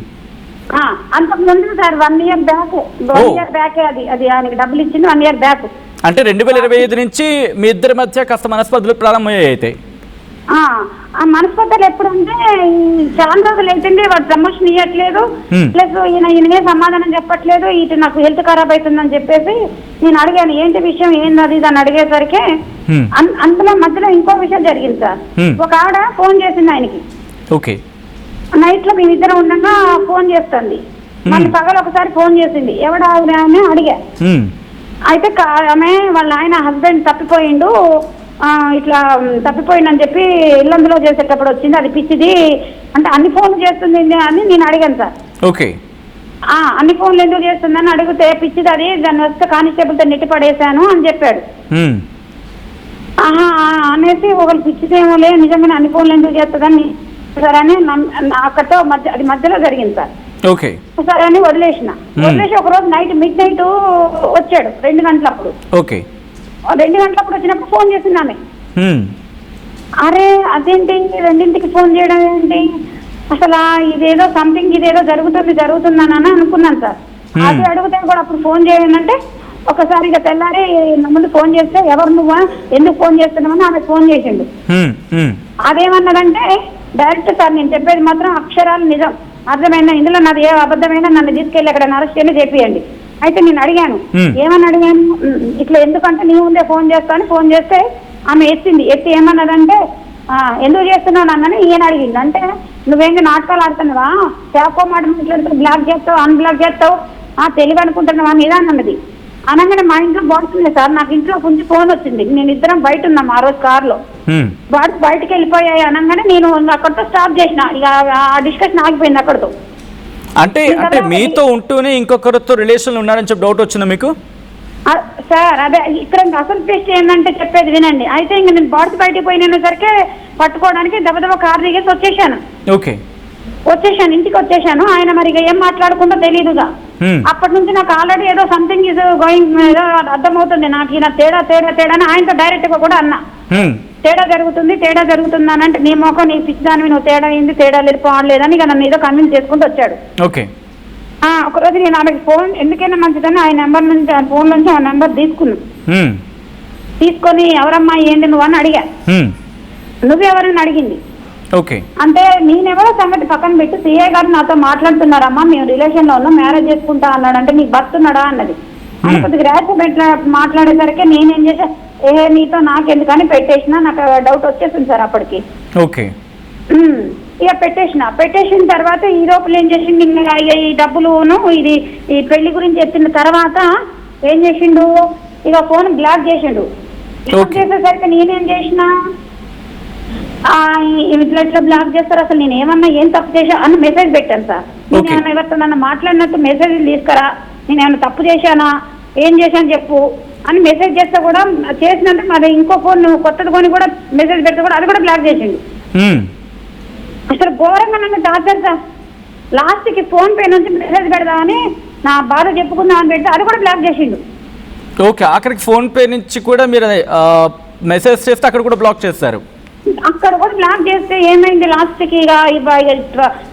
అంతకు ముందు సార్ 1 year బ్యాక్ అది ఆయనకి డబ్బులు ఇచ్చింది 1 year బ్యాక్. అంటే 2025 నుంచి మీ ఇద్దరి మధ్య కాస్త మనస్పర్ధలు ప్రారంభమయ్యాయి. అయితే ఆ మనస్పర్ధలు ఎప్పుడంటే చాలా రోజులు అవుతుంది, వాడు ప్రమోషన్ ఇవ్వట్లేదు, ప్లస్ ఈయననే సమాధానం చెప్పట్లేదు, ఇటు నాకు హెల్త్ ఖరాబ్ అవుతుందని చెప్పేసి నేను అడిగాను ఏంటి విషయం ఏంది అది అని అడిగేసరికి అందులో మధ్యలో ఇంకో విషయం జరిగింది సార్. ఒక ఆవిడ ఫోన్ చేసింది ఆయనకి. ఓకే. నైట్ లో మేమిద్దరం ఉండగా ఫోన్ చేస్తుంది, మళ్ళీ పగలు ఒకసారి ఫోన్ చేసింది, ఎవడ ఆవిడ అని అడిగా. అయితే ఆమె వాళ్ళ ఆయన హస్బెండ్ తప్పిపోయిండు, ఇట్లా తప్పిపోయిందని చెప్పి ఇల్లందులో చేసేటప్పుడు వచ్చింది, అది పిచ్చిది అంటే అన్ని ఫోన్లు చేస్తుంది అని నేను అడిగాను సార్. ఓకే. అన్ని ఫోన్లు ఎందుకు చేస్తుందని అడిగితే పిచ్చిది అది, దాన్ని వస్తే కానిస్టేబుల్తో నెట్టి పడేశాను అని చెప్పాడు. అనేసి ఒకళ్ళు పిచ్చిదేమో లే నిజంగానే అన్ని ఫోన్లు ఎందుకు చేస్తుందని సరే అని అక్కడతో అది మధ్యలో జరిగింది సార్. ఓకే. సరే అని వదిలేసి ఒక రోజు నైట్ మిడ్-నైట్ వచ్చాడు 2 గంటలప్పుడు. ఓకే. 2 గంటలప్పుడు వచ్చినప్పుడు ఫోన్ చేసింది ఆమె. అరే అదేంటి 2ంటికి ఫోన్ చేయడం ఏంటి, అసలు ఇదేదో సంథింగ్ ఇదేదో జరుగుతుందని అనుకున్నాను సార్. అది అడిగితే కూడా అప్పుడు ఫోన్ చేయాలంటే ఒకసారి ఇక తెల్లారి ముందు ఫోన్ చేస్తే ఎవరు నువ్వా ఎందుకు ఫోన్ చేస్తున్నామని ఆమె ఫోన్ చేసిండు. అదేమన్నదంటే డైరెక్ట్ సార్ నేను చెప్పేది మాత్రం అక్షరాలు నిజం, అర్థమైనా ఇందులో నాది ఏ అబద్ధమైనా నన్ను తీసుకెళ్ళి అక్కడ అరెస్ట్ చేపియండి. అయితే నేను అడిగాను, ఏమని అడిగాను, ఇట్లా ఎందుకంటే నీ ముందే ఫోన్ చేస్తాను, ఫోన్ చేస్తే ఆమె ఎత్తి ఏమన్నదంటే ఎందుకు చేస్తున్నావు నన్నని ఈయన అడిగింది. అంటే నువ్వేంటి నాటకాలు ఆడుతున్నావా, చేపో మాట మాట్లాడుతూ బ్లాక్ చేస్తావు అన్బ్లాక్ చేస్తావు, తెలివి అనుకుంటున్నావా మీద అన్నది. అనగానే మా ఇంట్లో బాగుంటుంది సార్, నాకు ఇంట్లో కొంచెం ఫోన్ వచ్చింది, నేను ఇద్దరం బయట ఉన్నాం ఆ రోజు కార్లో, బయటకు వెళ్ళిపోయాయి అనగానే నేను అక్కడితో స్టాప్ చేసిన, ఇక ఆ డిస్కషన్ ఆగిపోయింది అక్కడితో. అంటే మీతో ఉంటూనే ఇంకొకరితో రిలేషన్ ఉన్నారని చెప్పి డౌట్ వచ్చిందా మీకు? సార్ అదే ఇక్కడ అసలు టెస్ట్ ఏంటంటే చెప్పేది వినండి. అయితే ఇంక నేను బాడీ బయటికి పోయినసరికి పట్టుకోవడానికి దెబ్బ కారు దిగేసి వచ్చేసాను. ఓకే. ఇంటికి వచ్చేసాను. ఆయన మరి ఏం మాట్లాడుకుంటో తెలియదుగా. అప్పటి నుంచి నాకు ఆల్రెడీ ఏదో సంథింగ్ ఇస్ గోయింగ్ ఏదో అర్థమవుతుంది నాకు, ఈయన తేడా అని ఆయనతో డైరెక్ట్ గా కూడా అన్నా, తేడా జరుగుతుంది అని అంటే నీ మొక్క నీ పిచ్చిదానివి, నువ్వు తేడా ఏంది, తేడా లేదు పోవట్లేదని ఇక నన్ను ఏదో కన్విన్స్ చేసుకుంటూ వచ్చాడు. ఓకే. ఒకరోజు నేను ఆమెకి ఫోన్ ఎందుకైనా మంచిదని ఆయన నెంబర్ నుంచి ఆ ఫోన్ నుంచి ఆ నెంబర్ తీసుకొని ఎవరమ్మా ఏంటి నువ్వు అని అడిగా. నువ్వెవరని అడిగింది. ఓకే. అంటే నేనెవరో సంగతి పక్కన పెట్టి సిఐ గారు నాతో మాట్లాడుతున్నారమ్మా, మేము రిలేషన్ లో ఉన్నాం, మ్యారేజ్ చేసుకుంటా అన్నాడు, అంటే నీకు భర్తున్నాడా అన్నది. అని కొద్దిగా ర్యాష్ మాట్లాడేసరికి నేనేం చేసా, నీతో నాకెందుకని పెట్టేసినా నాకు డౌట్ వచ్చేసింది సార్ అప్పటికి. ఓకే. ఇక పెట్టేసిన తర్వాత ఈ లోపల ఏం చేసిండు, ఇంకా ఈ డబ్బులును ఇది ఈ పెళ్లి గురించి చెప్పిన తర్వాత ఏం చేసిండు, ఇక ఫోన్ బ్లాక్ చేసిండు. బ్లాక్ చేసేసరికి నేనేం చేసిన, ఇట్లా బ్లాక్ చేస్తారు, అసలు నేను ఏమన్నా ఏం తప్పు చేసా అని మెసేజ్ పెట్టాను సార్. నేను ఏమన్నా ఎవరితో నన్ను మాట్లాడినట్టు మెసేజ్ తీసుకురా, నేను ఏమన్నా తప్పు చేశానా, ఏం చేశాను చెప్పు అని మెసేజ్ చేస్తే కూడా చేసినందుకు మరి ఇంకో ఫోన్ కొత్తది కొని కూడా మెసేజ్ పెడితే కూడా అది కూడా బ్లాక్ చేసిండు. అసలు ఘోరంగా నన్ను టార్చర్ సార్. లాస్ట్కి ఫోన్ పే నుంచి మెసేజ్ పెడదామని నా బాధ చెప్పుకుందామని పెడితే అది కూడా బ్లాక్ చేసిండు. ఓకే, ఆఖరికి ఫోన్ పే నుంచి కూడా మీరు మెసేజ్ చేస్తే అక్కడ కూడా బ్లాక్ చేస్తారు. అక్కడ కూడా బ్లాక్ చేస్తే ఏమైంది, లాస్ట్కి ఇక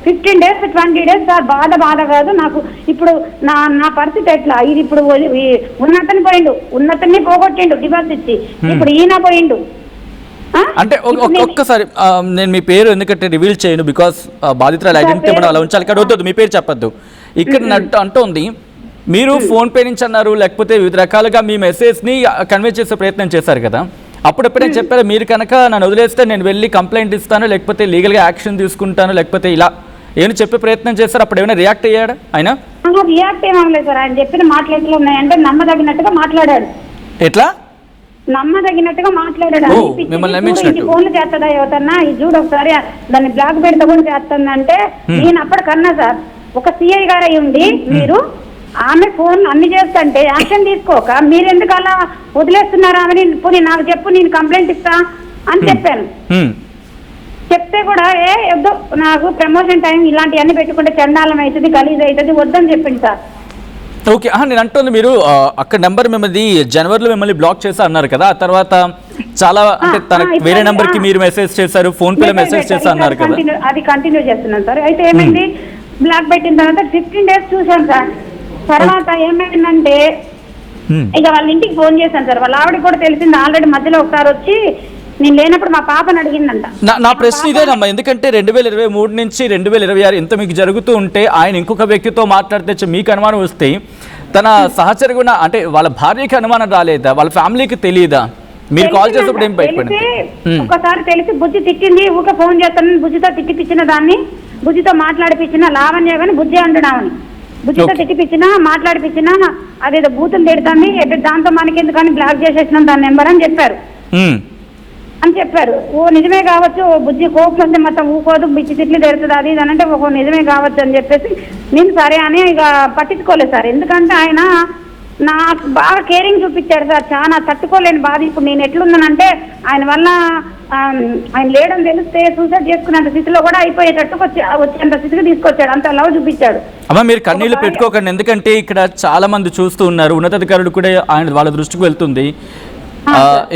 15 days 20 days సార్ బాధ కాదు నాకు. ఇప్పుడు నా పరిస్థితి ఎట్లా, ఇది ఇప్పుడు ఉన్నతని పోయిండు, ఉన్నతన్ని పోగొట్టిండు డివోర్స్ ఇచ్చి, ఇప్పుడు ఈయన పోయిండు. అంటే ఒక్కసారి నేను మీ పేరు ఎందుకంటే రివీల్ చేయను, బికాస్ బాధితురాలు ఐడెంటిటీ మనం అలా ఉంచాలి. ఇక్కడ వద్దు, మీ పేరు చెప్పొద్దు. ఇక్కడ అంటోంది మీరు ఫోన్ పే నుంచి అన్నారు, లేకపోతే వివిధ రకాలుగా మీ మెసేజ్ని కన్వే చేసే ప్రయత్నం చేశారు కదా, అప్పుడప్పుడే చెప్పారు మీరు కనుక నన్ను వదిలేస్తే నేను వెళ్ళి కంప్లైంట్ ఇస్తాను, లేకపోతే లీగల్గా యాక్షన్ తీసుకుంటాను, లేకపోతే ఇలా ఏమైనా చెప్పే ప్రయత్నం చేస్తారు. అప్పుడు ఏమైనా రియాక్ట్ అయ్యాడా ఆయన? రియాక్ట్ ఏమలేదు సార్, ఆయన చెప్పిన మాటలు ఎట్లా ఉన్నాయంటే నమ్మదగినట్టుగా మాట్లాడాడు. ఎట్లా నమ్మదగినట్టుగా మాట్లాడాడు. మిమ్మల్ని నమ్మించినట్టు ఫోన్లు చేస్తుందా యువతన్నా, ఇది చూడు ఒకసారి దాన్ని బ్లాక్ పెడితే కూడా చేస్తుందంటే నేను అప్పటికన్నా సార్ ఒక సిఐ గారు అయి ఉండి మీరు ఆమె ఫోన్ అన్ని చేస్తుంటే యాక్షన్ తీసుకోక మీరెందుకు అలా వదిలేస్తున్నారు ఆమె, పోనీ నాకు చెప్పు నేను కంప్లైంట్ ఇస్తా అని చెప్పాను. చెప్తే కూడా వద్దు నాకు ప్రమోషన్ టైం ఇలాంటివన్నీ పెట్టుకుంటే చండాలం అవుతుంది, గలీజ్ అవుతుంది, వద్దని చెప్పింది సార్. ఓకే, నేను అంటుంది మీరు అక్కడ నెంబర్ మిమ్మల్ని జనవరిలో మిమ్మల్ని బ్లాక్ చేస్తా అన్నారు కదా, ఆ తర్వాత చాలా అంటే తన వేరే నెంబర్ కి మీరు మెసేజ్ చేశారు, ఫోన్ పే మెసేజ్ చేస్తా అన్నారు కదా, అది కంటిన్యూ చేస్తున్నాను సార్. అయితే ఏమైంది, బ్లాక్ పెట్టిన తర్వాత 15 days చూసాను సార్. తర్వాత ఏమైందంటే ఇక వాళ్ళ ఇంటికి ఫోన్ చేశాను సార్. వాళ్ళ ఆవిడకి కూడా తెలిసింది ఆల్రెడీ. మధ్యలో ఒకసారి వచ్చి నేను లేనప్పుడు మా పాపను అడిగిందంట. నా ప్రశ్న ఇదేనమ్మా, ఎందుకంటే 2023 నుంచి 2026 ఇంత మీకు జరుగుతూ ఉంటే ఆయన ఇంకొక వ్యక్తితో మాట్లాడితే మీకు అనుమానం వస్తే తన సహచరుగా అంటే వాళ్ళ భార్యకి అనుమానం రాలేదా, వాళ్ళ ఫ్యామిలీకి తెలియదా? మీరు కాల్ చేసినప్పుడు ఏం బయటపడింది? ఒకసారి తెలిసి బుజ్జి తిట్టింది, ఊక ఫోన్ చేస్తాను, బుజ్జితో తిట్టిపించిన దాన్ని, బుజ్జితో మాట్లాడిపించిన లావణ్య కానీ బుజ్జి అంటున్నామని, బుజ్జితో తిట్టిపించినా మాట్లాడిపించినా అదేదో బూతులు తిడతాన్ని, దాంతో మనకెందుకని బ్లాక్ చేసేసినాం దాని నెంబర్ అని చెప్పారు. ఓ నిజమే కావచ్చు, బుజ్జి కోపం వస్తే మొత్తం ఊకోదు, బిచ్చి తిట్లు తెరుతుంది అది ఇది అంటే ఒక నిజమే కావచ్చు అని చెప్పేసి నేను సరే అని ఇక పట్టించుకోలేదు సార్. ఎందుకంటే ఆయన నాకు బాగా కేరింగ్ చూపించాడు సార్, చాలా తట్టుకోలేని బాధ. ఇప్పుడు నేను ఎట్లున్నానంటే ఆయన వల్ల ఆయన లేడని తెలిస్తే సూసైడ్ చేసుకునేంత స్థితిలో కూడా అయిపోయేటట్టుకు వచ్చేంత స్థితికి తీసుకొచ్చాడు, అంత లవ్ చూపించాడు. అమ్మ మీరు కన్నీళ్లు పెట్టుకోకండి, ఎందుకంటే ఇక్కడ చాలా మంది చూస్తూ ఉన్నారు, ఉన్నతాధికారులు కూడా ఆయన వాళ్ళ దృష్టికి వెళ్తుంది.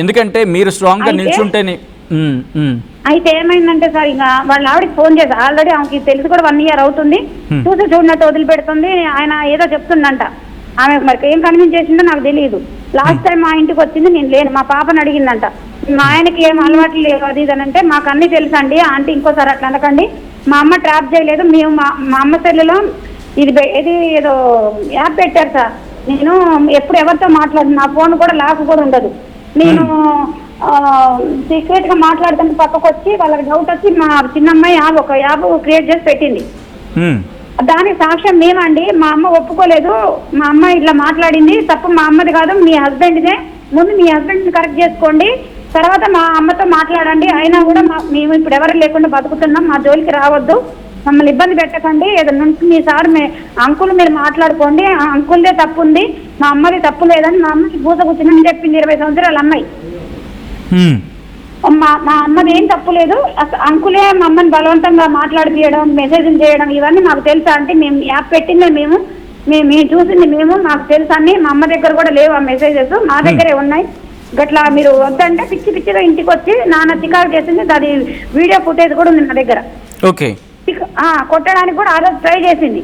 ఎందుకంటే మీరు స్ట్రాంగ్ గా నిల్చుంటేనే. అయితే ఏమైందంటే సార్ ఇక వాళ్ళ ఆవిడకి ఫోన్ చేశారు, ఆల్రెడీ ఆమెకి తెలిసి కూడా 1 year అవుతుంది, చూసి చూడనట్టు వదిలిపెడుతుంది. ఆయన ఏదో చెప్తుందంట, ఆమె మరి ఏం కన్విన్స్ చేసిందో నాకు తెలియదు. లాస్ట్ టైం మా ఇంటికి వచ్చింది, నేను లేను, మా పాపను అడిగిందంట. మా ఆయనకి ఏం అలవాట్లు లేవు అది ఇది అంటే మాకు అన్ని తెలుసండి ఆంటీ, ఇంకోసారి అట్లా అనకండి, మా అమ్మ ట్రాప్ చేయలేదు, మేము మా అమ్మ సెల్లులో ఇది ఏదో యాప్ పెట్టారు సార్, నేను ఎప్పుడు ఎవరితో మాట్లాడను, నా ఫోన్ కూడా లాక్ కూడా ఉండదు, నేను సీక్రెట్ గా మాట్లాడుతుంటే పక్కకు వచ్చి వాళ్ళకి డౌట్ వచ్చి మా చిన్నమ్మాయి ఒక యాప్ క్రియేట్ చేసి పెట్టింది. దానికి సాక్ష్యం మేమండి, మా అమ్మ ఒప్పుకోలేదు, మా అమ్మ ఇట్లా మాట్లాడింది, తప్పు మా అమ్మది కాదు మీ హస్బెండ్దే, ముందు మీ హస్బెండ్ని కరెక్ట్ చేసుకోండి, తర్వాత మా అమ్మతో మాట్లాడండి, అయినా కూడా మేము ఇప్పుడు ఎవరు లేకుండా బతుకుతున్నాం, మా జోలికి రావద్దు, మమ్మల్ని ఇబ్బంది పెట్టకండి, ఏదైనా మీ సార్ అంకుల్ మీరు మాట్లాడుకోండి, ఆ అంకుల్దే తప్పు ఉంది, మా అమ్మది తప్పు లేదని మా అమ్మకి పూత కూర్చుని చెప్పింది 20 సంవత్సరాల అమ్మాయి. మా అమ్మది ఏం తప్పు లేదు, అంకులే మా అమ్మని బలవంతంగా మాట్లాడిపియడం, మెసేజ్లు చేయడం ఇవన్నీ మాకు తెలుసా అంటే, మేము యాప్ పెట్టిందే మేము చూసింది మేము, మాకు తెలుసా అని, మా అమ్మ దగ్గర కూడా లేవు ఆ మెసేజెస్, మా దగ్గరే ఉన్నాయి, గట్లా మీరు వద్దంటే పిచ్చిగా ఇంటికి వచ్చి నాన్న చికాకు చేసింది, అది వీడియో ఫుటేజ్ కూడా ఉంది నా దగ్గర. కొట్టడానికి కూడా ఆ రోజు ట్రై చేసింది.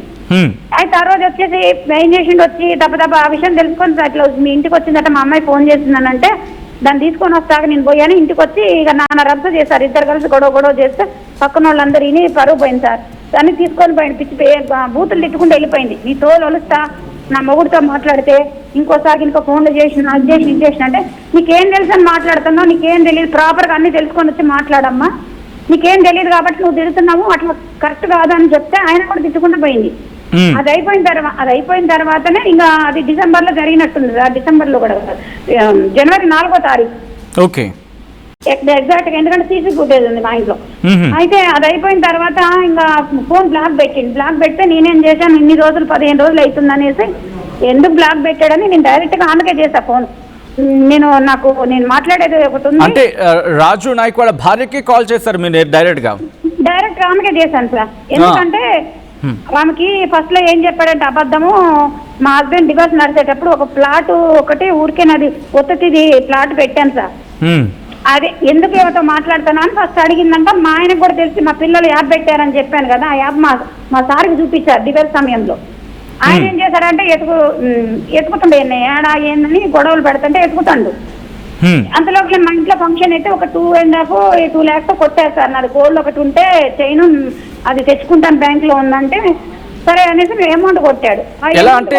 అయితే ఆ రోజు వచ్చేసి ఏం చేసిండు, వచ్చి దెబ్బ ఆ విషయం తెలుసుకొని అట్లా మీ ఇంటికి వచ్చిందట, మా అమ్మాయి ఫోన్ చేసిందనంటే దాన్ని తీసుకొని వస్తాక నేను పోయాను, ఇంటికి వచ్చి ఇక నాన్న రద్దు చేశారు, ఇద్దరు కలిసి గొడవ చేస్తే పక్కన వాళ్ళందరూ ఇని పరుగు పోయింది సార్, దాన్ని తీసుకొని పోయింది, పిచ్చి బూతులు తిట్టుకుంటూ వెళ్ళిపోయింది, నీ తోలు వలుస్తా, నా మొగుడితో మాట్లాడితే ఇంకోసారి ఇంకో ఫోన్లు చేసిన అది చేసిన ఇది చేసిన అంటే నీకేం తెలుసు అని మాట్లాడుతున్నావు, నీకేం తెలియదు, ప్రాపర్గా అన్ని తెలుసుకొని వచ్చి మాట్లాడమ్మా నీకేం తెలియదు కాబట్టి నువ్వు తిడుతున్నావు, అట్లా కరెక్ట్ కాదని చెప్తే ఆయన కూడా తిట్టుకుంటూ పోయింది. అది అయిపోయిన తర్వాతనే ఇంకా అది డిసెంబర్ లో జరిగినట్టుంది. డిసెంబర్ లో కూడా జనవరి 4వ తారీఖు. ఓకే, ఎగ్జాక్ట్ గా, ఎందుకంటే సీసీ ఫుటేజ్ ఉంది మా ఇంట్లో. అయితే అది అయిపోయిన తర్వాత ఇంకా ఫోన్ బ్లాక్ పెట్టింది. బ్లాక్ పెడితే నేనేం చేశాను, ఇన్ని రోజులు 15 రోజులు అవుతుంది అనేసి ఎందుకు బ్లాక్ పెట్టాడని నేను డైరెక్ట్ గా ఆమెకే చేసా ఫోన్. నేను మాట్లాడేది ఒకటి ఉంది. అంటే రాజు నాయక్ వాళ్ళ భార్యకి కాల్ చేశారు మీరు డైరెక్ట్ ఆమెకే చేశాను సార్. ఎందుకంటే ఆమెకి ఫస్ట్ లో ఏం చెప్పాడంటే అబద్ధము, మా హస్బెండ్ డివోర్స్ నడిచేటప్పుడు ఒక ప్లాట్ ఒకటి ఊరికే నాది ఒత్తిది ప్లాట్ పెట్టాను సార్. అదే ఎందుకు ఎవరితో మాట్లాడుతాను అని ఫస్ట్ అడిగిందంట. మా ఆయనకు కూడా తెలిసి మా పిల్లలు యాప్ పెట్టారని చెప్పాను కదా, ఆ యాప్ మా సార్కి చూపించారు డివోర్స్ సమయంలో. ఆయన ఏం చేశాడంటే ఎత్తుకుతుండే ఏడా ఏందని గొడవలు పెడుతుంటే ఎత్తుకుతాడు. అంతలోకి మా ఇంట్లో ఫంక్షన్ అయితే ఒక 2.5 lakhs కొట్టారు సార్. నాది గోల్డ్ ఒకటి ఉంటే చైన్ అది తెచ్చుకుంటాను బ్యాంక్ లో ఉందంటే సరే అనేసి అమౌంట్ కొట్టాడు. ఎలా అంటే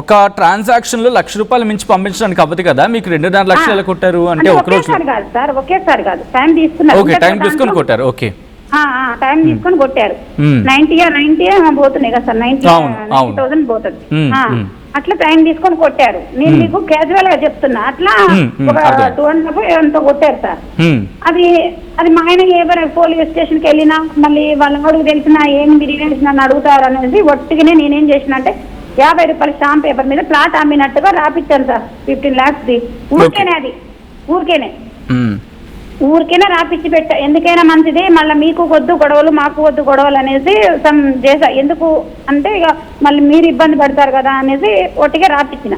ఒక ట్రాన్సాక్షన్ లో ₹1,00,000 మించి పంపించడానికి అవ్వదు కదా, మీకు 2.5 లక్షలు కొట్టారు అంటే ఒక రోజు కాదు సార్, ఒకేసారి కాదు, టైం తీసుకున్నారు. టైం తీసుకొని కొట్టారు. ఓకే, టైం తీసుకొని కొట్టారు. 90 పోతున్నాయి కదా సార్, 90,000 పోతుంది. అట్లా టైం తీసుకొని కొట్టారు. నేను మీకు క్యాజువల్ గా చెప్తున్నా. అట్లా ఒక 2.5 ఎంతో కొట్టారు సార్. అది మా ఆయన ఎవరు పోలీస్ స్టేషన్ కి వెళ్ళినా మళ్ళీ వాళ్ళ వాడికి తెలిసినా ఏం మీరు నన్ను అడుగుతారు అనేసి ఒట్టిగానే నేనేం చేసిన అంటే ₹50 స్టాంప్ పేపర్ మీద ప్లాట్ అమ్మినట్టుగా రాపిచ్చాను సార్. 15 lakhs ఊరికైనా రాపిచ్చి పెట్టా. ఎందుకైనా మంచిది, మళ్ళీ మీకు వద్దు గొడవలు మాకు వద్దు గొడవలు అనేసి చేసా. ఎందుకు అంటే ఇక మళ్ళీ మీరు ఇబ్బంది పడతారు కదా అనేసి ఒట్టిగా రాపిచ్చిన.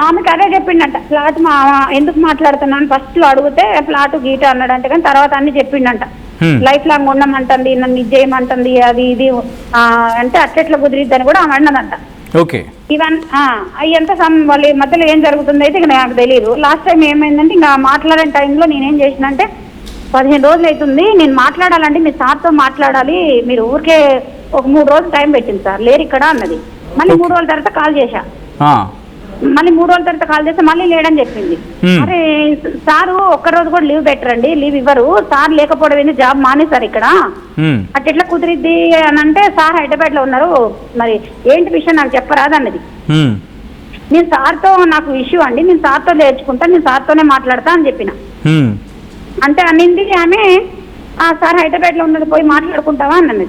ఆమెకు అదే చెప్పిండంట, ప్లాట్ ఎందుకు మాట్లాడుతున్నాను ఫస్ట్ లో అడిగితే ప్లాట్ గీట అన్నాడంట, కానీ తర్వాత అన్ని చెప్పిండంట. లైఫ్ లాంగ్ ఉండమంటుంది, నన్ను ఇది చేయమంటుంది, అది ఇది అంటే అట్లెట్లా కుదిరిద్దని కూడా ఆమె అన్నదంట. అయ్యంతా వాళ్ళ మధ్యలో ఏం జరుగుతుంది అయితే ఇక నాకు తెలియదు. లాస్ట్ టైం ఏమైందంటే ఇంకా మాట్లాడే టైంలో నేనేం చేసిన అంటే 15 రోజులు అవుతుంది, నేను మాట్లాడాలంటే మీ సార్తో మాట్లాడాలి, మీరు ఊరికే ఒక 3 రోజులు టైం పెట్టింది సార్, లేరు ఇక్కడ అన్నది. మళ్ళీ 3 రోజుల తర్వాత కాల్ చేశా. మళ్ళీ 3 రోజుల తర్వాత కాల్ చేస్తే మళ్ళీ లేడని చెప్పింది. అరే సారు ఒక్కరోజు కూడా లీవ్ పెట్టరండి, లీవ్ ఇవ్వరు, సార్ లేకపోవడం ఏంది, జాబ్ మానేసారు ఇక్కడ, అట్లా కుదిరిద్ది అని అంటే సార్ హైదరాబాద్ లో ఉన్నారు, మరి ఏంటి విషయం నాకు చెప్పరాదన్నది. నేను సార్తో నాకు ఇష్యూ అండి, నేను సార్తో నేర్చుకుంటా, నేను సార్తోనే మాట్లాడతా అని చెప్పిన. అంటే అన్నింది ఆమె సార్ హైదరాబాద్ లో ఉన్నది పోయి మాట్లాడుకుంటావా అన్నది.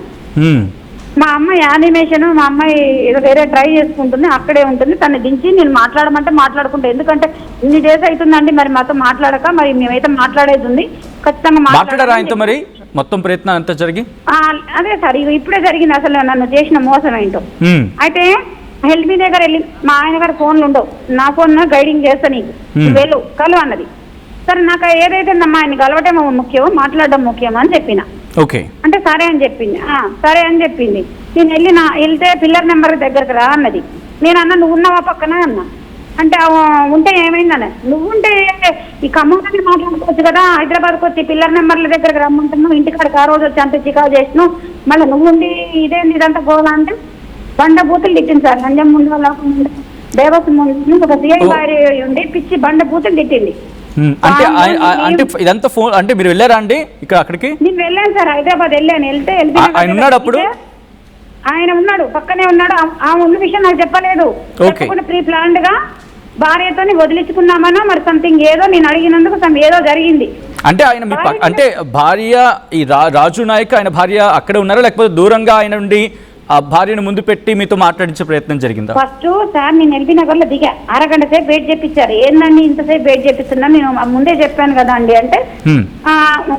మా అమ్మాయి యానిమేషన్, మా అమ్మాయి ఏదో వేరే ట్రై చేసుకుంటుంది, అక్కడే ఉంటుంది, తను దించి నేను మాట్లాడమంటే మాట్లాడుకుంటా. ఎందుకంటే ఇన్ని డేస్ అవుతుందండి మరి మాతో మాట్లాడక, మరి మేమైతే మాట్లాడేది ఉంది ఖచ్చితంగా మాట్లాడారా. మరి మొత్తం ప్రయత్నం అంతా జరిగి అదే సార్ ఇప్పుడే జరిగింది అసలు నన్ను చేసిన మోసం ఏంటో. అయితే హెల్ప్ మీ దగ్గర వెళ్ళి మా ఆయన గారు ఫోన్లు ఉండవు, నా ఫోన్ గైడింగ్ చేస్తా నీకు వెళ్ళు కలు అన్నది. సరే నాకు ఏదైతే అమ్మా ఆయన కలవటం ముఖ్యమో మాట్లాడడం ముఖ్యమో అని చెప్పిన. అంటే సరే అని చెప్పింది. నేను వెళ్తే పిల్లర్ నెంబర్ దగ్గరకు రా అన్నది. నేను అన్నా నువ్వు ఉన్నావా పక్కన అన్నా. అంటే ఉంటే ఏమైందన్న, నువ్వుంటే ఈ ఖమ్మంలోనే మాట్లాడుకోవచ్చు కదా, హైదరాబాద్కి వచ్చి పిల్లర్ నెంబర్ల దగ్గరకు రమ్మంటున్నావు, ఇంటికాడికి ఆ రోజు వచ్చి అంత చికాకు చేసినావు, మళ్ళీ నువ్వుండి ఇదేంది ఇదంతా గోలా అంటే బండ బూతులు తిట్టింది సార్. లంజం ముందు వాళ్ళ దేవస్థ ముందు ఒక సిఐ గారి ఉండి పిచ్చి బండ బూతులు తిట్టింది. అంటే ఇదంతా ఫోన్ అంటే మీరు వెళ్ళారా అండి ఇక్కడ అక్కడికి? నేను వెళ్ళాను సార్, హైదరాబాద్ వెళ్ళాను. వెళ్తే ఆయన ఉన్నాడు అప్పుడు? ఆయన ఉన్నాడు, పక్కనే ఉన్నాడు. ఆ ఉన్న విషయం నాకు చెప్పలేదు. ప్రీ ప్లాన్డ్ గా భార్యతోని వదిలించుకున్నామన్నా మరి సంథింగ్ ఏదో నేను అడిగినందుకు ఏదో జరిగింది. అంటే ఆయన అంటే భార్య ఈ రాజు నాయక్ ఆయన భార్య అక్కడే ఉన్నారా, లేకపోతే దూరంగా ఆయన నుండి ఆ భార్యను ముందు పెట్టి మీతో మాట్లాడించే ప్రయత్నం జరిగిందా? ఫస్ట్ సార్ నేను ఎల్బీ నగర్ లో దిగా, అరగంట సేపు వెయిట్ చేపించారు. ఏందండి ఇంతసేపు వెయిట్ చేపిస్తున్నా, నేను ముందే చెప్పాను కదా అండి అంటే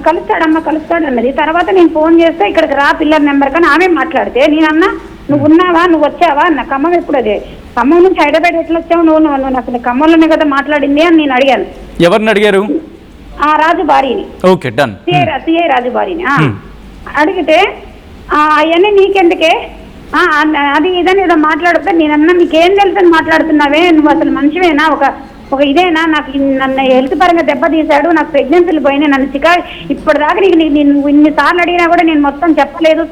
కలుస్తాడు అన్నది. తర్వాత నేను ఫోన్ చేస్తే ఇక్కడికి రా పిల్లర్ నెంబర్ కానీ ఆమె మాట్లాడితే నేనన్నా నువ్వు ఉన్నావా, నువ్వు వచ్చావా అన్న. ఖమ్మం ఎప్పుడు అదే, ఖమ్మం నుంచి హైదరాబాద్ ఎట్లా వచ్చావు నువ్వు అసలు ఖమ్మంలోనే కదా మాట్లాడింది అని నేను అడిగాను. ఎవరిని అడిగారు? రాజు భార్యని, సిఐ రాజు భార్యని అడిగితే అవన్నీ నీకెందుకే అది ఇదని ఏదో మాట్లాడితే నేనన్నా నీకేం తెలుసని మాట్లాడుతున్నావే, నువ్వు అసలు మనిషివేనా, ఒక ఇదేనా, నాకు నన్ను హెల్త్ పరంగా దెబ్బతీశాడు, నాకు ప్రెగ్నెన్సీలు పోయినాయి, నన్ను ఇప్పటిదాకా నువ్వు ఇన్నిసార్లు అడిగినా కూడా నేను మొత్తం చెప్పలేదు,